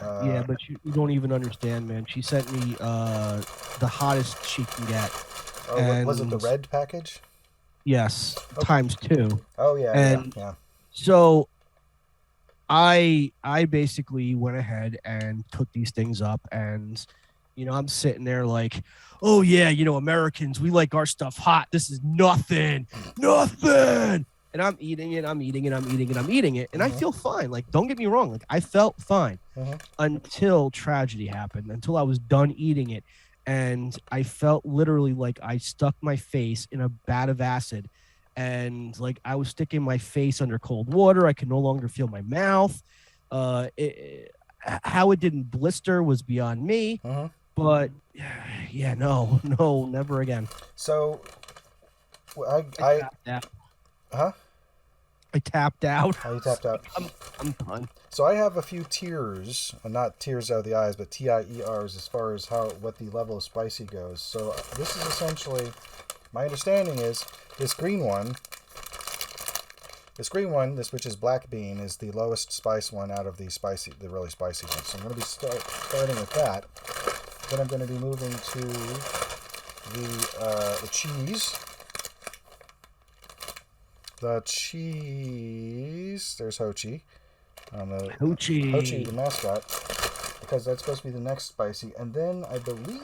Yeah, but you don't even understand, man. She sent me the hottest she can get, Oh, what, was it the and red package? yes, Okay. times two. Oh, yeah, And yeah. so I basically went ahead and took these things up, and I'm sitting there like, oh yeah, Americans, we like our stuff hot. This is nothing. And I'm eating it, I'm eating it, I'm eating it, I'm eating it, and I feel fine. Like, don't get me wrong, like I felt fine until tragedy happened, until I was done eating it, and I felt literally like I stuck my face in a vat of acid, and like I was sticking my face under cold water. I could no longer feel my mouth. How it didn't blister was beyond me, but yeah, no, never again. So, I tapped out. huh? I tapped out. Oh, you tapped out. I'm done. So I have a few tiers, not tears out of the eyes, but TIERs as far as what the level of spicy goes. So this is essentially, my understanding is this green one, which is black bean, is the lowest spice one out of the really spicy ones. So I'm going to be starting with that. Then I'm going to be moving to the cheese. The cheese. There's Hochi. Hochi, the mascot, because that's supposed to be the next spicy. And then I believe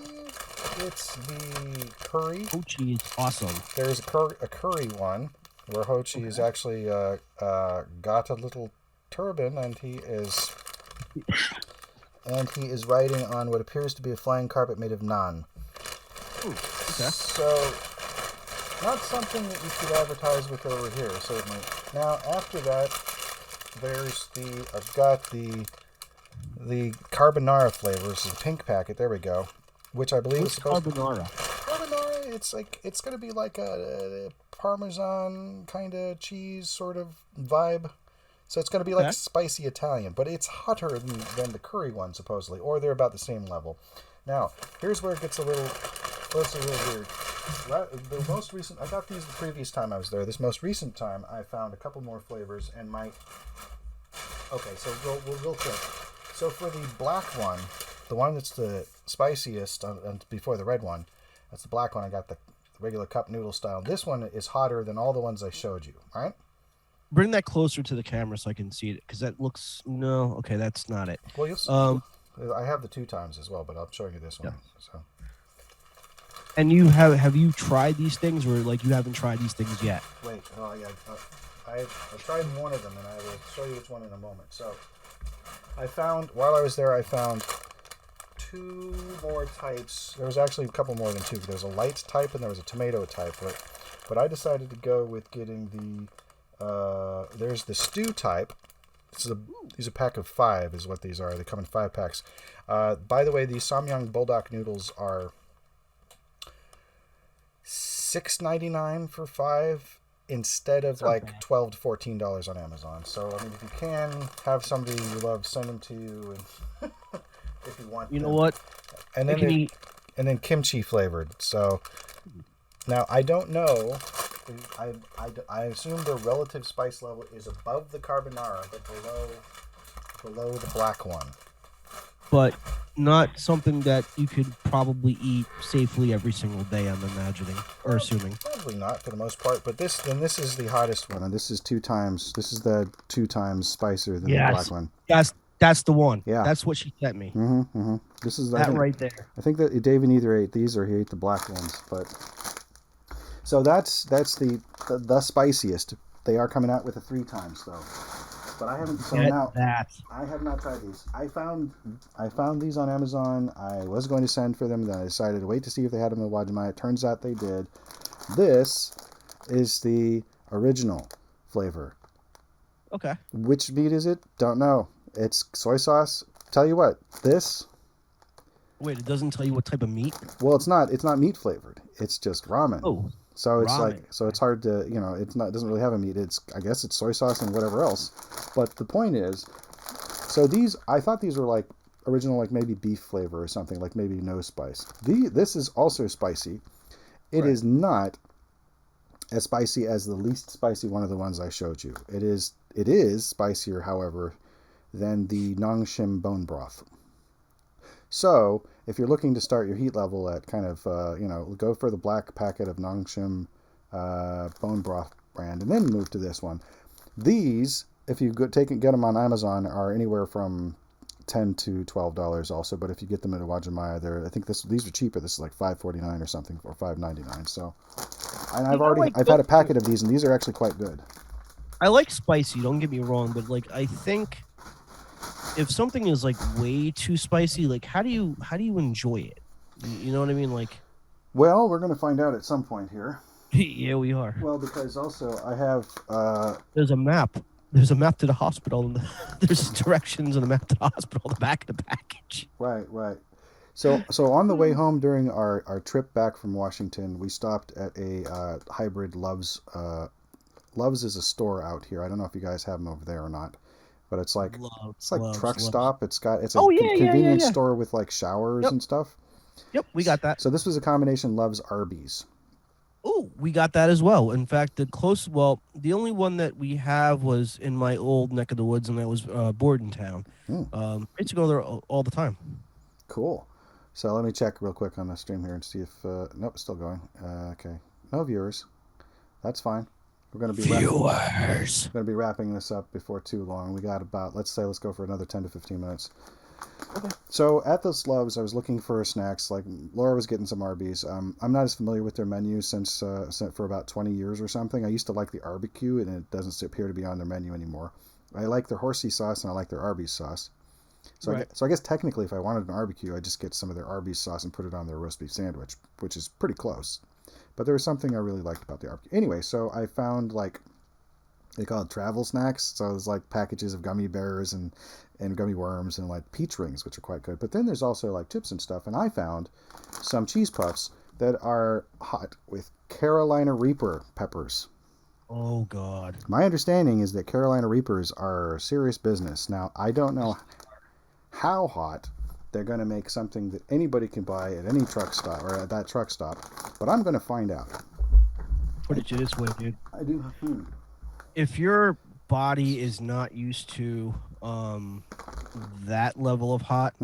it's the curry. Hochi is awesome. There's a curry one where Hochi is actually got a little turban, and he is riding on what appears to be a flying carpet made of naan. Ooh, okay. So, not something that you could advertise with over here, certainly. Now, after that, I've got the Carbonara Flavors, the pink packet. There we go, which I believe is supposed Carbonara? Carbonara. It's going to be like a Parmesan kind of cheese sort of vibe. So it's going to be like spicy Italian, but it's hotter than the curry one supposedly, or they're about the same level. Now, here's where it gets a little weird. The most recent, I got these the previous time I was there. This most recent time, I found a couple more flavors and okay, so real quick. So for the black one, the one that's the spiciest before the red one, that's the black one. I got the regular cup noodle style. This one is hotter than all the ones I showed you. All right. Bring that closer to the camera so I can see it, because that looks okay. That's not it. Well, you'll see. I have the 2 times as well, but I'm showing you this one. Yeah. So. And you have you tried these things, or like you haven't tried these things yet? Wait, oh yeah, I've tried one of them, and I will show you which one in a moment. So, while I was there, I found 2 more types. There was actually a couple more than 2. There was a light type and there was a tomato type, but I decided to go with getting there's the stew type. These are a pack of 5 is what these are. They come in 5 packs. By the way, these Samyang Bulldog noodles are $6.99 for 5 instead of like $12 to $14 on Amazon. So I mean, if you can have somebody you love send them to you, and if you want, know what? And then kimchi flavored. So now I don't know. I assume the relative spice level is above the carbonara, but below the black one. But not something that you could probably eat safely every single day, I'm imagining, or assuming. Probably not for the most part, but this is the hottest one, and this is 2 times. This is the 2 times spicier than the black one. That's the one. Yeah, that's what she sent me. This is that right there. I think that David either ate these or he ate the black ones, but so that's the spiciest. They are coming out with a 3 times though. But I haven't. So now I have not tried these. I found these on Amazon. I was going to send for them. Then I decided to wait to see if they had them in Wajimai. It turns out they did. This is the original flavor. Okay. Which meat is it? Don't know. It's soy sauce. Tell you what, this. Wait, it doesn't tell you what type of meat? Well, it's not meat flavored. It's just ramen. Oh. So it's it's hard to, it doesn't really have a meat. I guess it's soy sauce and whatever else. But the point is, so I thought these were like original, like maybe beef flavor or something, like maybe no spice. This is also spicy, It Right. is not as spicy as the least spicy one of the ones I showed you. It is spicier, however, than the Nongshim bone broth. So, if you're looking to start your heat level at kind of, go for the black packet of Nongshim bone broth brand and then move to this one. These, if you get them on Amazon, are anywhere from $10 to $12 also, but if you get them at Wajimaya, I think these are cheaper. This is like $5.49 or something, or $5.99. So, and I've had a packet of these, and these are actually quite good. I like spicy, don't get me wrong, but like I think if something is like way too spicy, like how do you enjoy it? You know what I mean? Like, well, we're going to find out at some point here. yeah, we are. Well, because also I have there's a map. There's a map to the hospital. And there's directions and a map to the hospital on the back of the package. Right. So on the way home during our trip back from Washington, we stopped at a hybrid Love's. Love's is a store out here. I don't know if you guys have them over there or not, but it's like truck stop. It's a convenience store with like showers and stuff. Yep, we got that. So this was a combination Love's Arby's. Oh, we got that as well. In fact, the only one that we have was in my old neck of the woods, and that was Bordentown. I used to go there all the time. Cool. So let me check real quick on the stream here and see if nope, it's still going. Okay, no viewers. That's fine. We're going to be wrapping this up before too long. We got about let's go for another 10 to 15 minutes. Okay. So at those Loves, I was looking for snacks. Like Laura was getting some Arby's. I'm not as familiar with their menu since for about 20 years or something. I used to like the barbecue, and it doesn't appear to be on their menu anymore. I like their horsey sauce, and I like their Arby's sauce. So, right. I guess technically, if I wanted an barbecue, I'd just get some of their Arby's sauce and put it on their roast beef sandwich, which is pretty close. But there was something I really liked about the barbecue. Anyway, so I found they call it travel snacks. So it's like packages of gummy bears and gummy worms and like peach rings, which are quite good. But then there's also like chips and stuff. And I found some cheese puffs that are hot with Carolina Reaper peppers. Oh, God. My understanding is that Carolina Reapers are serious business. Now, I don't know how hot they're going to make something that anybody can buy at any truck stop or at that truck stop, but I'm going to find out. Put it this way, dude. I do. If your body is not used to that level of hot,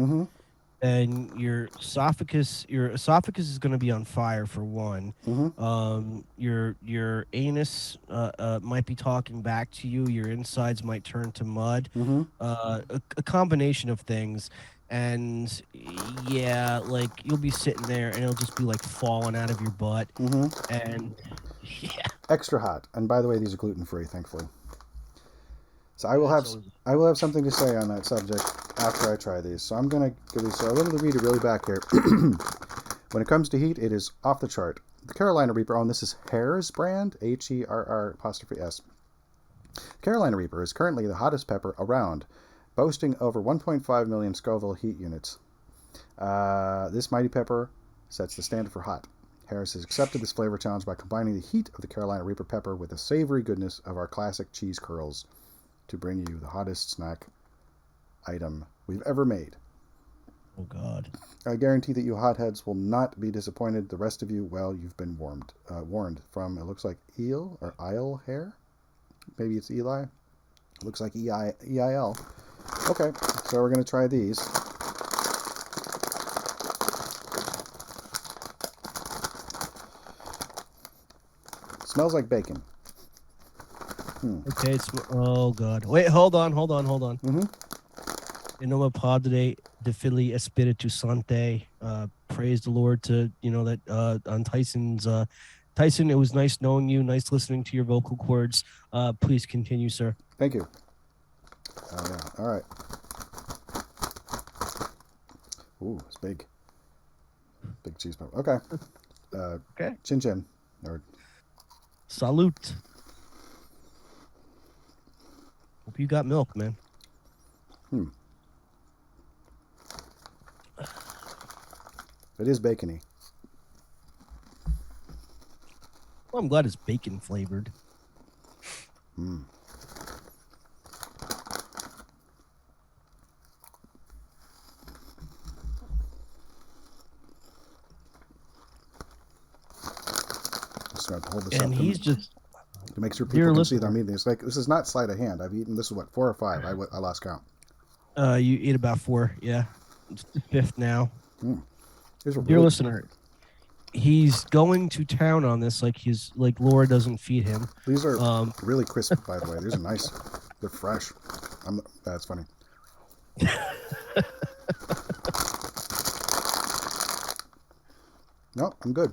then your esophagus is going to be on fire for one. Your anus might be talking back to you. Your insides might turn to mud. A combination of things. And yeah, like you'll be sitting there and it'll just be like falling out of your butt. And yeah, extra hot. And by the way, these are gluten-free, thankfully. So I will have something to say on that subject after I try these. So I'm going to give these. So let me read it really back here. When it comes to heat, it is off the chart. The Carolina Reaper, and this is Herr's brand, HERR''S. Carolina Reaper is currently the hottest pepper around, boasting over 1.5 million Scoville heat units. This mighty pepper sets the standard for hot. Harris has accepted this flavor challenge by combining the heat of the Carolina Reaper pepper with the savory goodness of our classic cheese curls to bring you the hottest snack item we've ever made. Oh, God. I guarantee that you hotheads will not be disappointed. The rest of you, well, you've been warned from, it looks like eel or isle hair. Maybe it's Eli. It looks like EIL. Okay, so we're going to try these. Smells like bacon. Okay, oh, God. Wait, hold on. In nome Padre, de Fili, Espiritu Sante. Praise the Lord to, that on Tyson's... Tyson, it was nice knowing you. Nice listening to your vocal cords. Please continue, sir. Thank you. Oh, yeah. All right. Ooh, it's big. Big cheese pump. Okay. Okay. Chin chin. Or... Salute. Hope you got milk, man. It is bacony. Well, I'm glad it's bacon flavored. just going to hold this up. And he's just... To make sure people can see that I'm eating. It's like, this is not sleight of hand. I've eaten, this is what, 4 or 5? I lost count. You eat about 4, yeah. It's the 5th now. Dear listener, he's going to town on this like Laura doesn't feed him. These are really crisp, by the way. These are nice. They're fresh. That's funny. No, I'm good.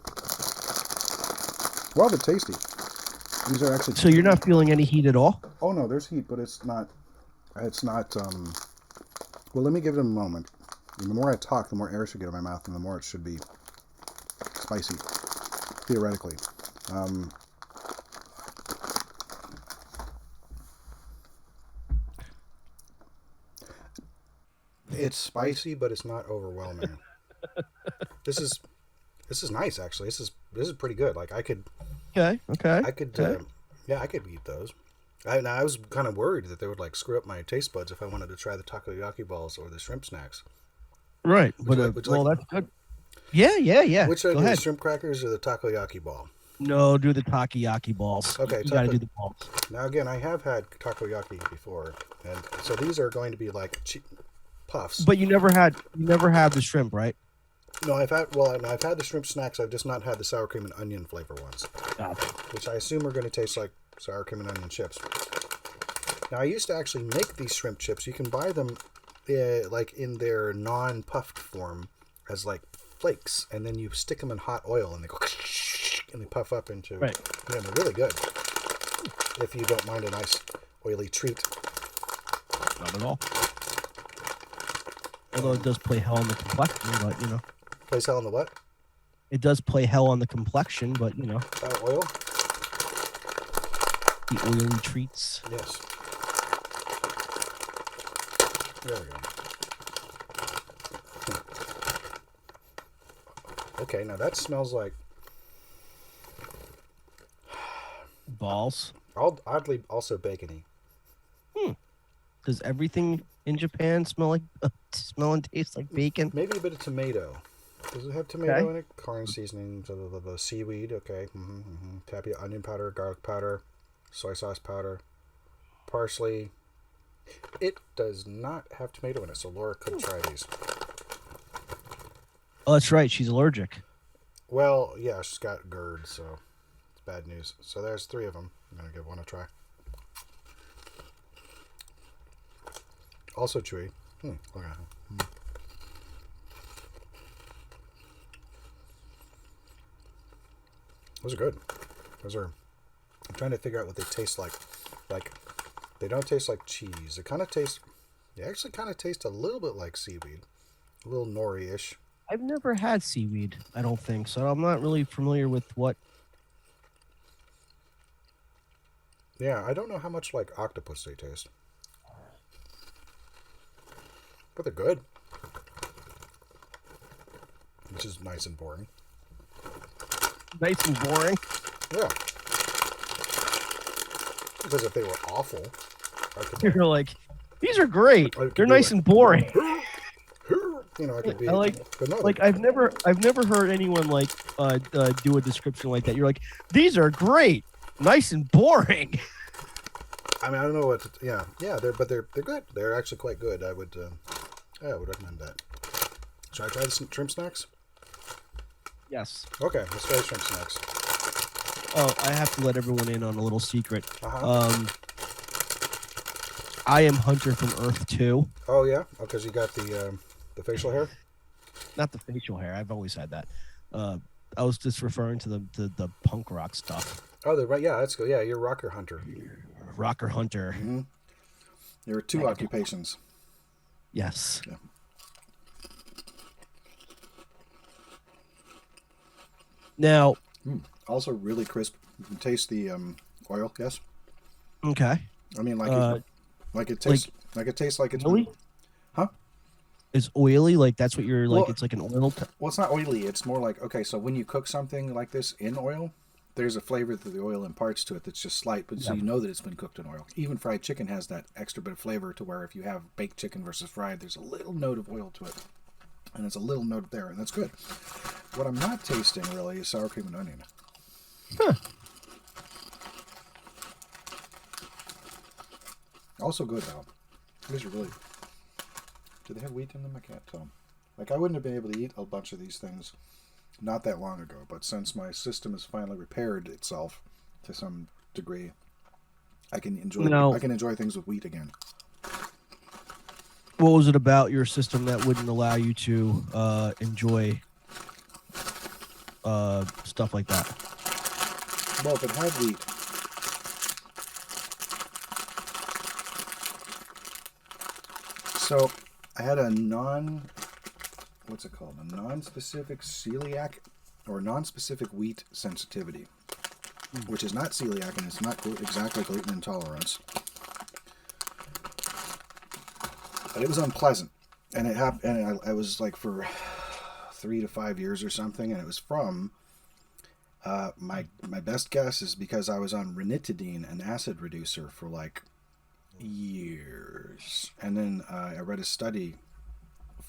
Well, they're tasty. These are actually... So you're not feeling any heat at all? Oh, no, there's heat, but it's not... Well, let me give it a moment. And the more I talk, the more air should get in my mouth, and the more it should be spicy, theoretically. It's spicy, but it's not overwhelming. This is nice, actually. This is pretty good. Like, I could... Okay. I could eat those. I was kind of worried that they would like screw up my taste buds if I wanted to try the takoyaki balls or the shrimp snacks. Right, that's good. Yeah. Which are the shrimp crackers or the takoyaki ball? No, do the takoyaki balls. Okay, you gotta do the balls. Now again, I have had takoyaki before, and so these are going to be like puffs. But you never had the shrimp, right? No, I've had the shrimp snacks. I've just not had the sour cream and onion flavor ones, which I assume are going to taste like sour cream and onion chips. Now, I used to actually make these shrimp chips. You can buy them like in their non-puffed form as like flakes, and then you stick them in hot oil, and they go and they puff up into. Right. Yeah, they're really good. If you don't mind a nice oily treat. Not at all. Although it does play hell on the complexion, but you know. Plays hell on the what? It does play hell on the complexion, but you know. Oil? The oily treats. Yes. There we go. Okay, now that smells like... balls. Oddly also bacony. Does everything in Japan smell and taste like bacon? Maybe a bit of tomato. Does it have tomato in it? Corn seasoning, the seaweed, okay. Tapioca, onion powder, garlic powder, soy sauce powder, parsley. It does not have tomato in it, so Laura could try these. Oh, that's right. She's allergic. Well, yeah, she's got GERD, so it's bad news. So there's 3 of them. I'm going to give one a try. Also chewy. Look at that. Those are good. I'm trying to figure out what they taste like. Like, they don't taste like cheese. They actually kind of taste a little bit like seaweed. A little nori-ish. I've never had seaweed, I don't think, so I'm not really familiar with what... Yeah, I don't know how much like octopus they taste. But they're good. Which is nice and boring. Nice and boring? Yeah. Because if they were awful... You're like, these are great. They're nice and boring. You know, I could be... but no, I've never heard anyone like do a description like that. You're like, these are great. Nice and boring. I mean, I don't know what... Yeah, they're good. They're actually quite good. I would recommend that. Should I try the shrimp snacks? Yes. Okay, let's try the shrimp snacks. Oh, I have to let everyone in on a little secret. I am Hunter from Earth 2. Oh, yeah? Because you got the facial hair? Not the facial hair. I've always had that. I was just referring to the punk rock stuff. Oh, yeah, that's good. Yeah, you're Rocker Hunter. Rocker Hunter. Mm-hmm. There are 2 occupations. Yes. Yeah. Now... Also really crisp. You can taste the oil, yes? Okay. I mean, it tastes like it's... Really? Huh? It's oily? Like, that's what you're, like, it's like an oil... Well, it's not oily. It's more like, okay, so when you cook something like this in oil, there's a flavor that the oil imparts to it that's just slight, but so you know that it's been cooked in oil. Even fried chicken has that extra bit of flavor to where if you have baked chicken versus fried, there's a little note of oil to it. And it's a little note there, and that's good. What I'm not tasting, really, is sour cream and onion. Huh. Also good though. These are really. Do they have wheat in them? I can't tell. Like I wouldn't have been able to eat a bunch of these things not that long ago, but since my system has finally repaired itself to some degree, I can enjoy things with wheat again. What was it about your system that wouldn't allow you to enjoy stuff like that? Well, if it had wheat, so I had a non-specific celiac or non-specific wheat sensitivity, which is not celiac and it's not exactly gluten intolerance. But it was unpleasant, and it happened. And I was like for 3 to 5 years or something, and it was from my best guess is because I was on ranitidine, an acid reducer, for like years, and then I read a study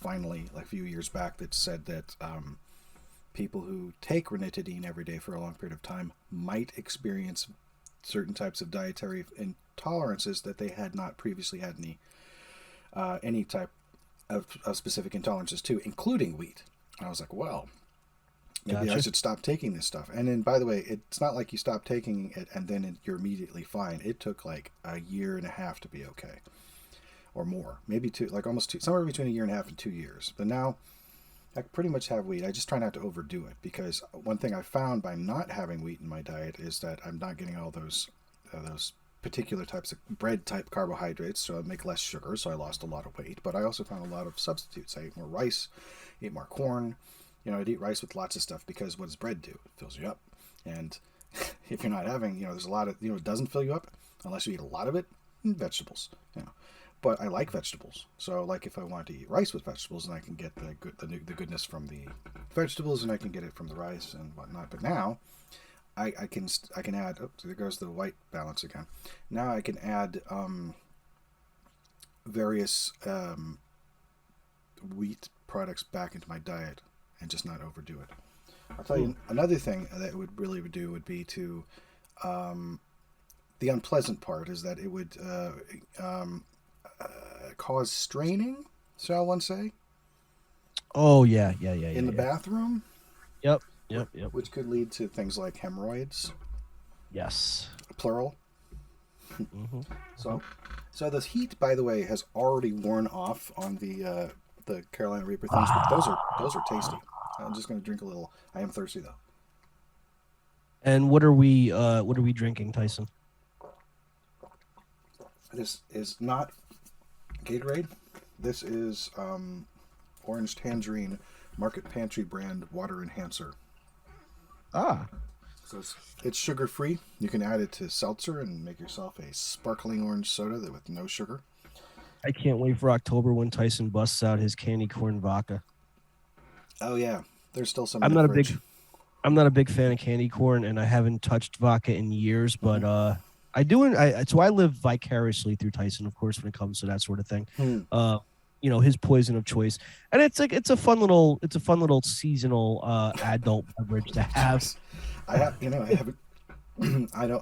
finally like a few years back that said that people who take ranitidine every day for a long period of time might experience certain types of dietary intolerances that they had not previously had any type of specific intolerances to, including wheat. And I was like, well, maybe I should stop taking this stuff. And then, by the way, it's not like you stop taking it and then you're immediately fine. It took like a year and a half to be okay, or more, maybe two, like almost two, somewhere between a year and a half and 2 years. But now I pretty much have wheat. I just try not to overdo it, because one thing I found by not having wheat in my diet is that I'm not getting all those particular types of bread type carbohydrates, so I make less sugar, so I lost a lot of weight. But I also found a lot of substitutes. I ate more rice, ate more corn. I'd eat rice with lots of stuff, because what does bread do? It fills you up. And if you're not having, there's a lot of, it doesn't fill you up unless you eat a lot of it. Vegetables, But I like vegetables, so like if I want to eat rice with vegetables, then I can get the goodness from the vegetables, and I can get it from the rice and whatnot. But now I can add. Oh, there goes the white balance again. Now I can add various wheat products back into my diet and just not overdo it. I'll tell you another thing that it would really do would be to the unpleasant part is that it would cause straining, shall one say? Oh yeah. In the bathroom. Yep. Which could lead to things like hemorrhoids. Yes. Plural. So the heat, by the way, has already worn off on the Carolina Reaper things, but those are tasty. I'm just going to drink a little. I am thirsty though. And what are we drinking, Tyson? This is not Gatorade. This is Orange Tangerine Market Pantry brand water enhancer. So it's sugar free. You can add it to seltzer and make yourself a sparkling orange soda with no sugar. I can't wait for October when Tyson busts out his candy corn vodka. Oh yeah, there's still some. I'm not a big fan of candy corn, and I haven't touched vodka in years. But I do. So I live vicariously through Tyson, of course, when it comes to that sort of thing. His poison of choice, and it's a fun little seasonal adult beverage to have. I haven't.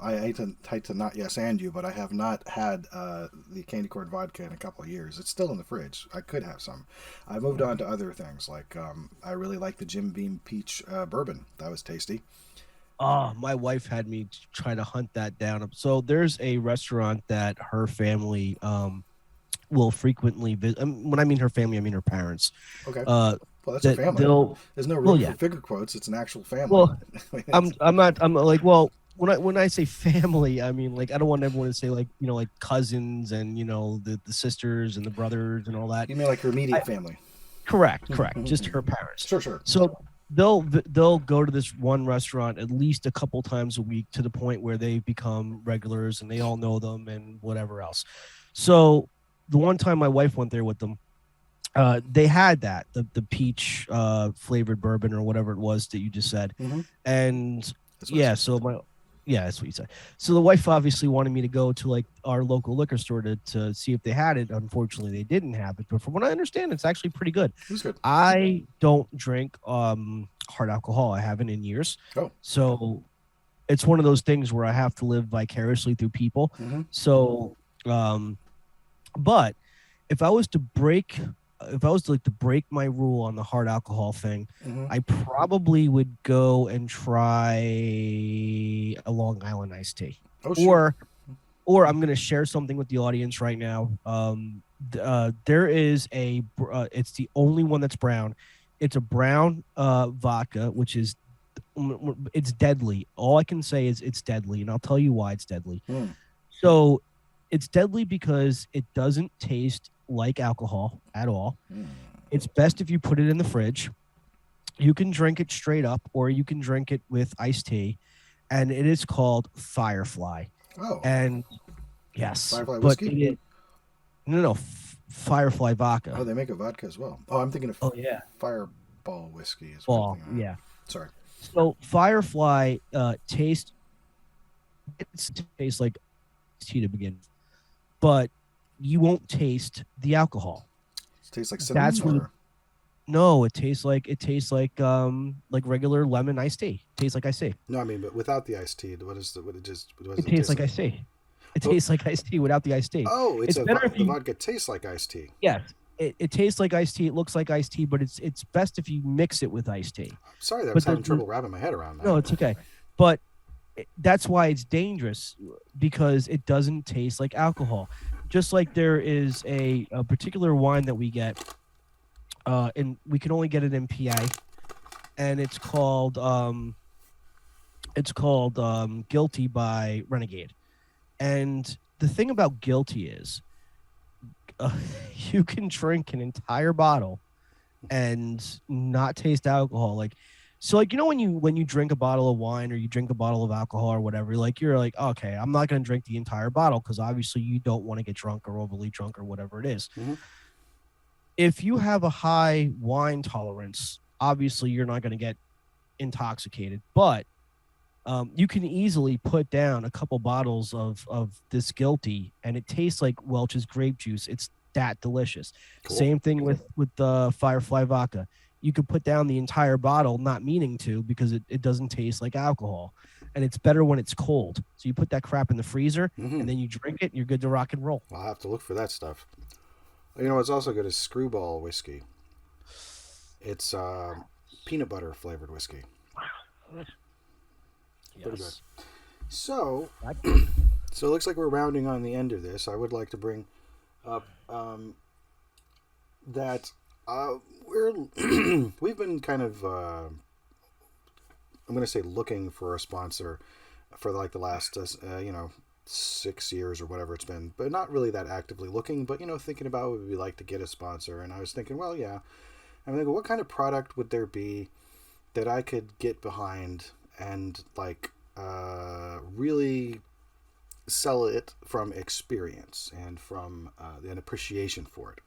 I hate to not yes and you, but I have not had the candy corn vodka in a couple of years. It's still in the fridge. I could have some. I moved on to other things, like I really like the Jim Beam peach bourbon. That was tasty. Oh, my wife had me try to hunt that down. So there's a restaurant that her family will frequently visit. When I mean her family, I mean her parents. Okay. Well, that's a family. There's no room for figure quotes. It's an actual family. Well, I'm like, well, when I say family, I mean, like, I don't want everyone to say like cousins and the sisters and the brothers and all that. You mean like her immediate family? Correct. Just her parents. Sure. So they'll go to this one restaurant at least a couple times a week, to the point where they become regulars and they all know them and whatever else. So the one time my wife went there with them, they had the peach flavored bourbon or whatever it was that you just said. And that's what you said. So the wife obviously wanted me to go to like our local liquor store to see if they had it. Unfortunately, they didn't have it. But from what I understand, it's actually pretty good. It's good. I don't drink hard alcohol. I haven't in years. Oh. So it's one of those things where I have to live vicariously through people. Mm-hmm. So, but if I was to break my rule on the hard alcohol thing, Mm-hmm. I probably would go and try a Long Island iced tea. Oh, sure. Or I'm going to share something with the audience right now. There is it's the only one that's brown. It's a brown vodka, which is it's deadly. All I can say is it's deadly, and I'll tell you why it's deadly. So it's deadly because it doesn't taste like alcohol at all. It's best if you put it in the fridge. You can drink it straight up, or you can drink it with iced tea, and it is called Firefly. Oh. And yes, Firefly but whiskey? No, Firefly vodka. Oh, they make a vodka as well. Oh, I'm thinking of Fireball whiskey as well. Yeah. Sorry. So Firefly tastes like tea to begin, but you won't taste the alcohol. It tastes like cinnamon. No, it tastes like regular lemon iced tea. It tastes like iced tea. No, I mean, but without the iced tea, what it tastes like iced tea. It tastes like iced tea without the iced tea. Oh, the vodka tastes like iced tea. Yes. It tastes like iced tea. It looks like iced tea, but it's best if you mix it with iced tea. Sorry, I was having trouble wrapping my head around that. No, it's okay. But that's why it's dangerous, because it doesn't taste like alcohol. Just like there is a particular wine that we get, and we can only get it in PA, and it's called Guilty by Renegade. And the thing about Guilty is, you can drink an entire bottle and not taste alcohol. Like when you drink a bottle of wine or you drink a bottle of alcohol or whatever, you're like, okay, I'm not going to drink the entire bottle, because obviously you don't want to get drunk or overly drunk or whatever it is. Mm-hmm. If you have a high wine tolerance, obviously you're not going to get intoxicated, but you can easily put down a couple bottles of this Guilty, and it tastes like Welch's grape juice. It's that delicious. Cool. Same thing with the Firefly vodka. You could put down the entire bottle, not meaning to, because it doesn't taste like alcohol. And it's better when it's cold. So you put that crap in the freezer, and then you drink it, and you're good to rock and roll. I'll have to look for that stuff. You know what's also good is Screwball whiskey. It's peanut butter flavored whiskey. Wow. Pretty good. So it looks like we're rounding on the end of this. I would like to bring up that we've been kind of I'm going to say looking for a sponsor for the last 6 years or whatever it's been, but not really that actively looking, but thinking about what we'd like to get a sponsor. And I was thinking, well, yeah, I'm thinking, what kind of product would there be that I could get behind and really sell it from experience and from an appreciation for it.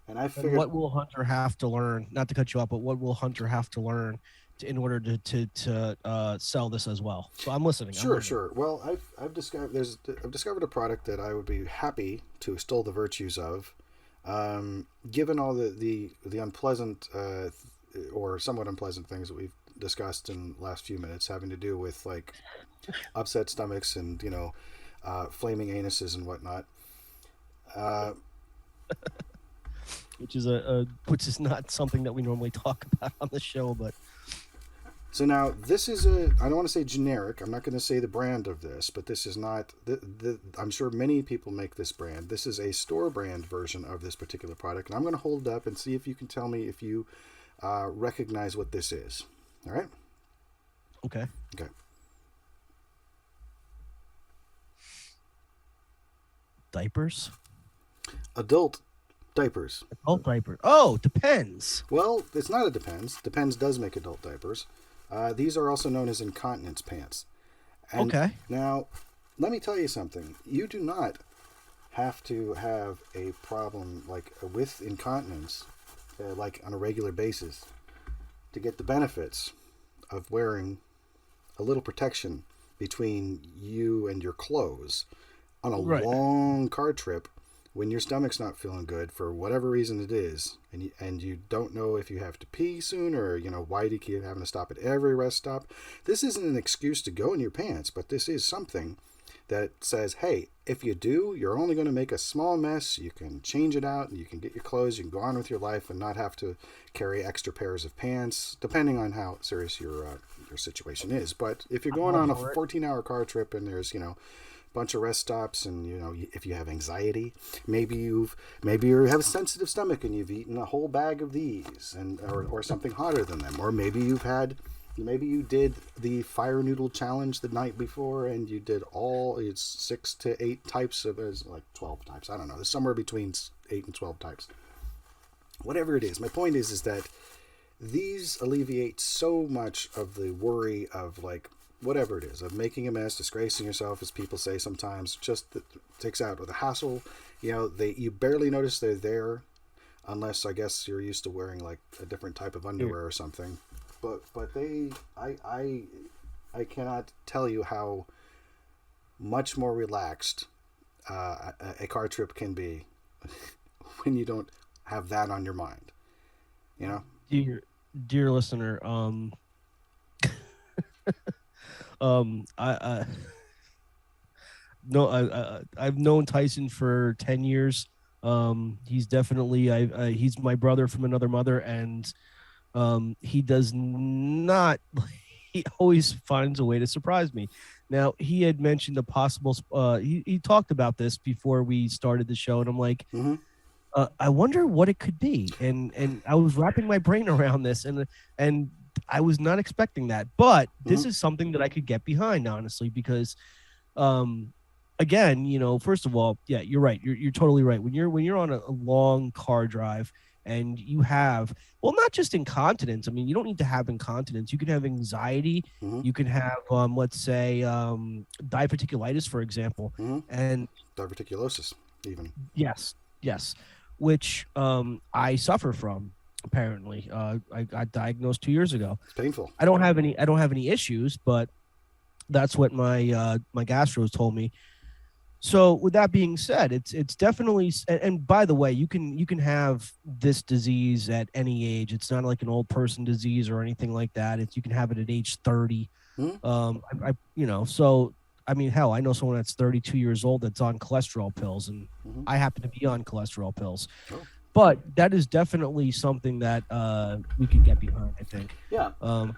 And I figured, what will Hunter have to learn? Not to cut you off, but what will Hunter have to learn in order to sell this as well? So I'm listening. Sure. Well, I've discovered a product that I would be happy to extol the virtues of, given all the unpleasant or somewhat unpleasant things that we've discussed in the last few minutes, having to do with upset stomachs and flaming anuses and whatnot. Which is not something that we normally talk about on the show, but. So now this is I don't want to say generic. I'm not going to say the brand of this, but this is not. I'm sure many people make this brand. This is a store brand version of this particular product, and I'm going to hold it up and see if you can tell me if you recognize what this is. All right. Okay. Diapers. Adult diapers. Adult diaper. Oh, Depends. Well, it's not a Depends. Depends does make adult diapers. These are also known as incontinence pants. And okay. Now, let me tell you something. You do not have to have a problem with incontinence, on a regular basis, to get the benefits of wearing a little protection between you and your clothes on a long car trip when your stomach's not feeling good for whatever reason it is, and you don't know if you have to pee soon or, why do you keep having to stop at every rest stop, this isn't an excuse to go in your pants, but this is something that says, hey, if you do, you're only going to make a small mess. You can change it out and you can get your clothes. You can go on with your life and not have to carry extra pairs of pants, depending on how serious your situation is. But if you're going on a 14-hour car trip and there's, bunch of rest stops, and if you have anxiety, maybe you have a sensitive stomach and you've eaten a whole bag of these, and or something hotter than them, or maybe you did the fire noodle challenge the night before and you did it's 6 to 8 types of, like 12 types, I don't know, there's somewhere between 8 and 12 types, whatever it is. My point is that these alleviate so much of the worry of, like, whatever it is, of making a mess, disgracing yourself, as people say sometimes. Just takes out the hassle. You barely notice they're there, unless I guess you're used to wearing like a different type of underwear or something. But I cannot tell you how much more relaxed a car trip can be when you don't have that on your mind. Dear listener, I've known Tyson for 10 years. He's definitely he's my brother from another mother, and he does not. He always finds a way to surprise me. Now, he had mentioned a possible. He talked about this before we started the show, and I'm like, I wonder what it could be. And I was wrapping my brain around this, and I was not expecting that. But this is something that I could get behind, honestly, because, again, first of all, yeah, you're right. You're totally right. When you're on a long car drive and you have, well, not just incontinence. I mean, you don't need to have incontinence. You can have anxiety. You can have, let's say, diverticulitis, for example, and diverticulosis, even. Yes, which I suffer from. Apparently, I got diagnosed 2 years ago. It's painful. I don't have any issues, but that's what my gastros told me. So with that being said, it's definitely, and by the way, you can have this disease at any age. It's not like an old person disease or anything like that. You can have it at age 30. So I mean, hell, I know someone that's 32 years old that's on cholesterol pills, and I happen to be on cholesterol pills. Oh. But that is definitely something that we could get behind, I think. Yeah. Go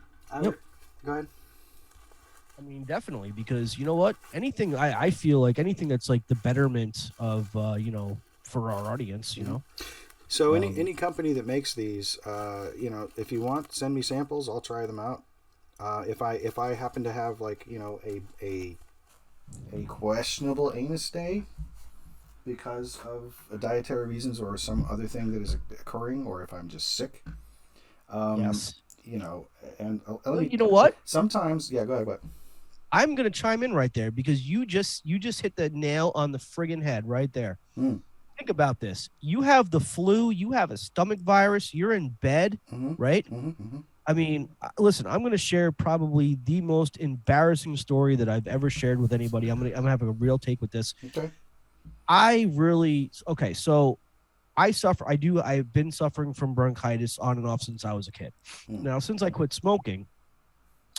ahead. I mean, definitely, because you know what? I feel like anything that's like the betterment of, for our audience, So any company that makes these, if you want, send me samples. I'll try them out. If I happen to have like, a questionable anus day because of dietary reasons or some other thing that is occurring, or if I'm just sick, yes, and you know what? Sometimes, yeah, go ahead. What? I'm gonna chime in right there because you just hit the nail on the friggin' head right there. Think about this: you have the flu, you have a stomach virus, you're in bed, right? I mean, listen, I'm gonna share probably the most embarrassing story that I've ever shared with anybody. I'm gonna have a real take with this. Okay. So I've been suffering from bronchitis on and off since I was a kid. Now, since I quit smoking,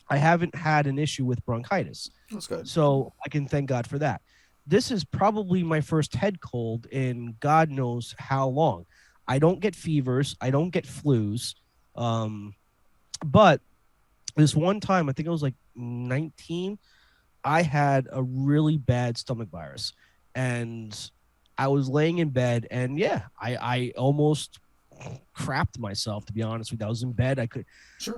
I haven't had an issue with bronchitis. That's good. So I can thank God for that. This is probably my first head cold in God knows how long. I don't get fevers. I don't get flus. But this one time, I think I was like 19, I had a really bad stomach virus. And I was laying in bed, and yeah, I almost crapped myself, to be honest with you. I was in bed,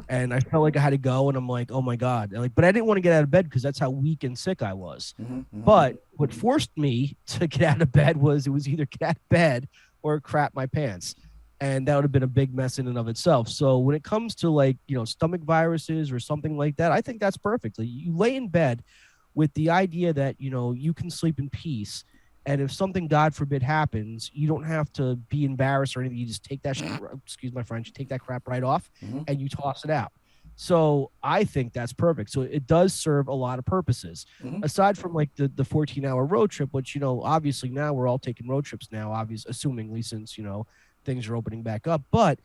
and I felt like I had to go, and I'm like, oh my God. But I didn't want to get out of bed because that's how weak and sick I was. But what forced me to get out of bed was either get out of bed or crap my pants. And that would have been a big mess in and of itself. So when it comes to like, stomach viruses or something like that, I think that's perfect. Like, you lay in bed with the idea that, you can sleep in peace. And if something, God forbid, happens, you don't have to be embarrassed or anything. You just take that, excuse my French, you take that crap right off and you toss it out. So I think that's perfect. So it does serve a lot of purposes. Aside from like the 14-hour road trip, which, you know, obviously now we're all taking road trips now, obviously, assumingly, since, you know, things are opening back up. But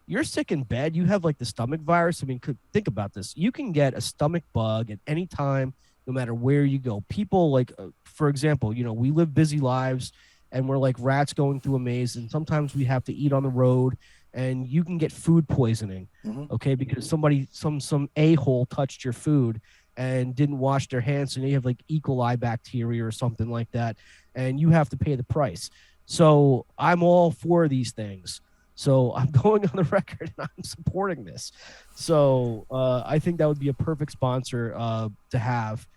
you're sick in bed, you have like the stomach virus. I mean, think about this. You can get a stomach bug at any time, no matter where you go. People like, for example, you know, we live busy lives and we're like rats going through a maze. And sometimes we have to eat on the road and you can get food poisoning. Okay. Because some a-hole touched your food and didn't wash their hands. And you have like E. coli bacteria or something like that. And you have to pay the price. So I'm all for these things. So I'm going on the record and I'm supporting this. So I think that would be a perfect sponsor to have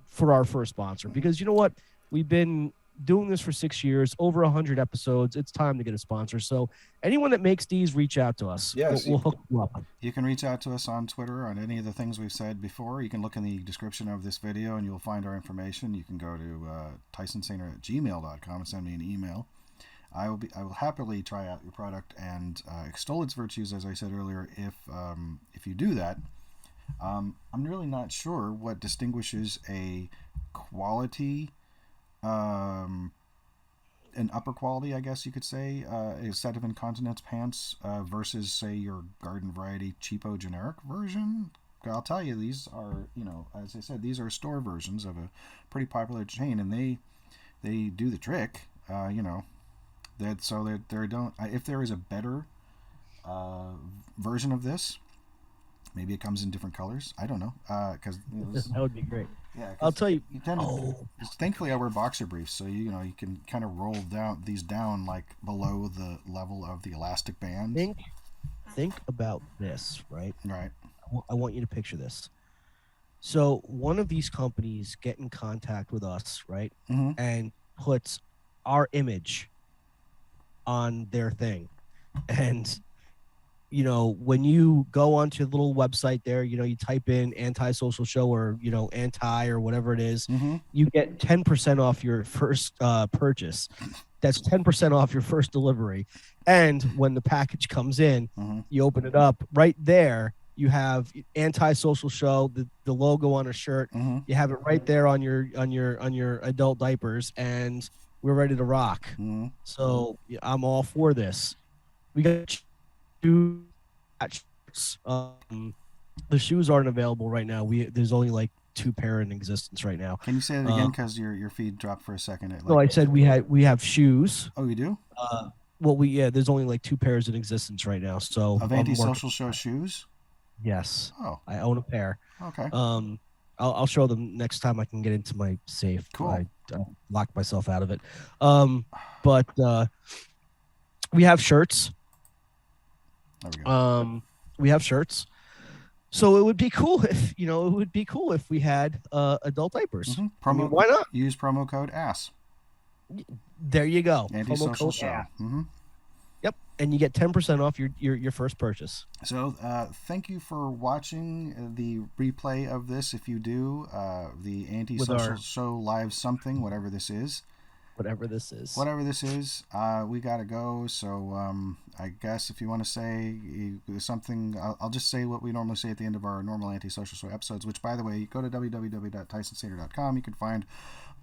for our first sponsor, because you know what? We've been doing this for 6 years, over 100 episodes. It's time to get a sponsor. So anyone that makes these, reach out to us. Yes, we'll hook you up. You can reach out to us on Twitter on any of the things we've said before. You can look in the description of this video and you'll find our information. You can go to tysonsaner@gmail.com and send me an email. I will happily try out your product and extol its virtues, as I said earlier. If you do that, I'm really not sure what distinguishes a quality, an upper quality, I guess you could say, a set of incontinence pants versus, say, your garden variety cheapo generic version. I'll tell you, these are, you know, as I said, these are store versions of a pretty popular chain, and they do the trick, you know. If there is a better version of this, maybe it comes in different colors. I don't know, because that would be great. Yeah, I'll tell you. Thankfully, I wear boxer briefs, so you can kind of roll these down like below the level of the elastic band. Think about this, right? Right. I want you to picture this. So one of these companies get in contact with us, right, and puts our image on their thing. And you know, when you go onto the little website there, you know, you type in anti-social show or, you know, anti or whatever it is, you get 10% off your first purchase. That's 10% off your first delivery. And when the package comes in, you open it up right there. You have anti-social show, the logo on a shirt. You have it right there on your adult diapers, and we're ready to rock. So I'm all for this. We got shoes. The shoes aren't available right now. There's only like 2 pair in existence right now. Can you say that again? Because your feed dropped for a second. No, I said we have shoes. Oh, you do? Well, there's only like 2 pairs in existence right now. So of anti-social show shoes. Yes. Oh, I own a pair. Okay. I'll show them next time I can get into my safe. Cool. I locked myself out of it. But we have shirts. There we go. We have shirts. So it would be cool if we had adult diapers. I mean, why not? Use promo code ASS. There you go. Anti-social show. Yep, and you get 10% off your first purchase. So thank you for watching the replay of this. If you do, the Anti-Social Show live something, whatever this is. Whatever this is. We got to go. So I guess if you want to say something, I'll just say what we normally say at the end of our normal Anti-Social Show episodes, which, by the way, go to www.tysonsaner.com. You can find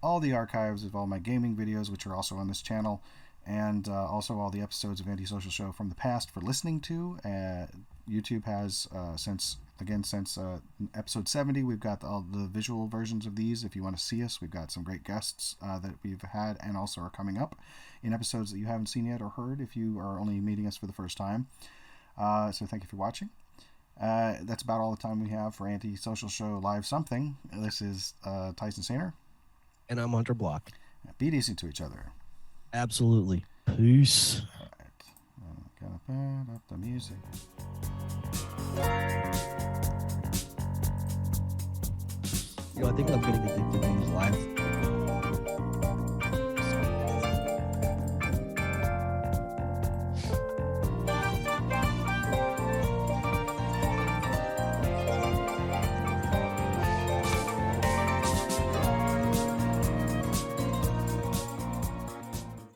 all the archives of all my gaming videos, which are also on this channel, and also all the episodes of Anti-Social Show from the past for listening to. YouTube has, since episode 70, we've got all the visual versions of these. If you want to see us, we've got some great guests that we've had and also are coming up in episodes that you haven't seen yet or heard if you are only meeting us for the first time. So thank you for watching. That's about all the time we have for Anti-Social Show Live Something. This is Tyson Saner. And I'm Hunter Block. Be decent to each other. Absolutely. Peace. All right. Gotta pad up the music. I think I'm getting addicted to these live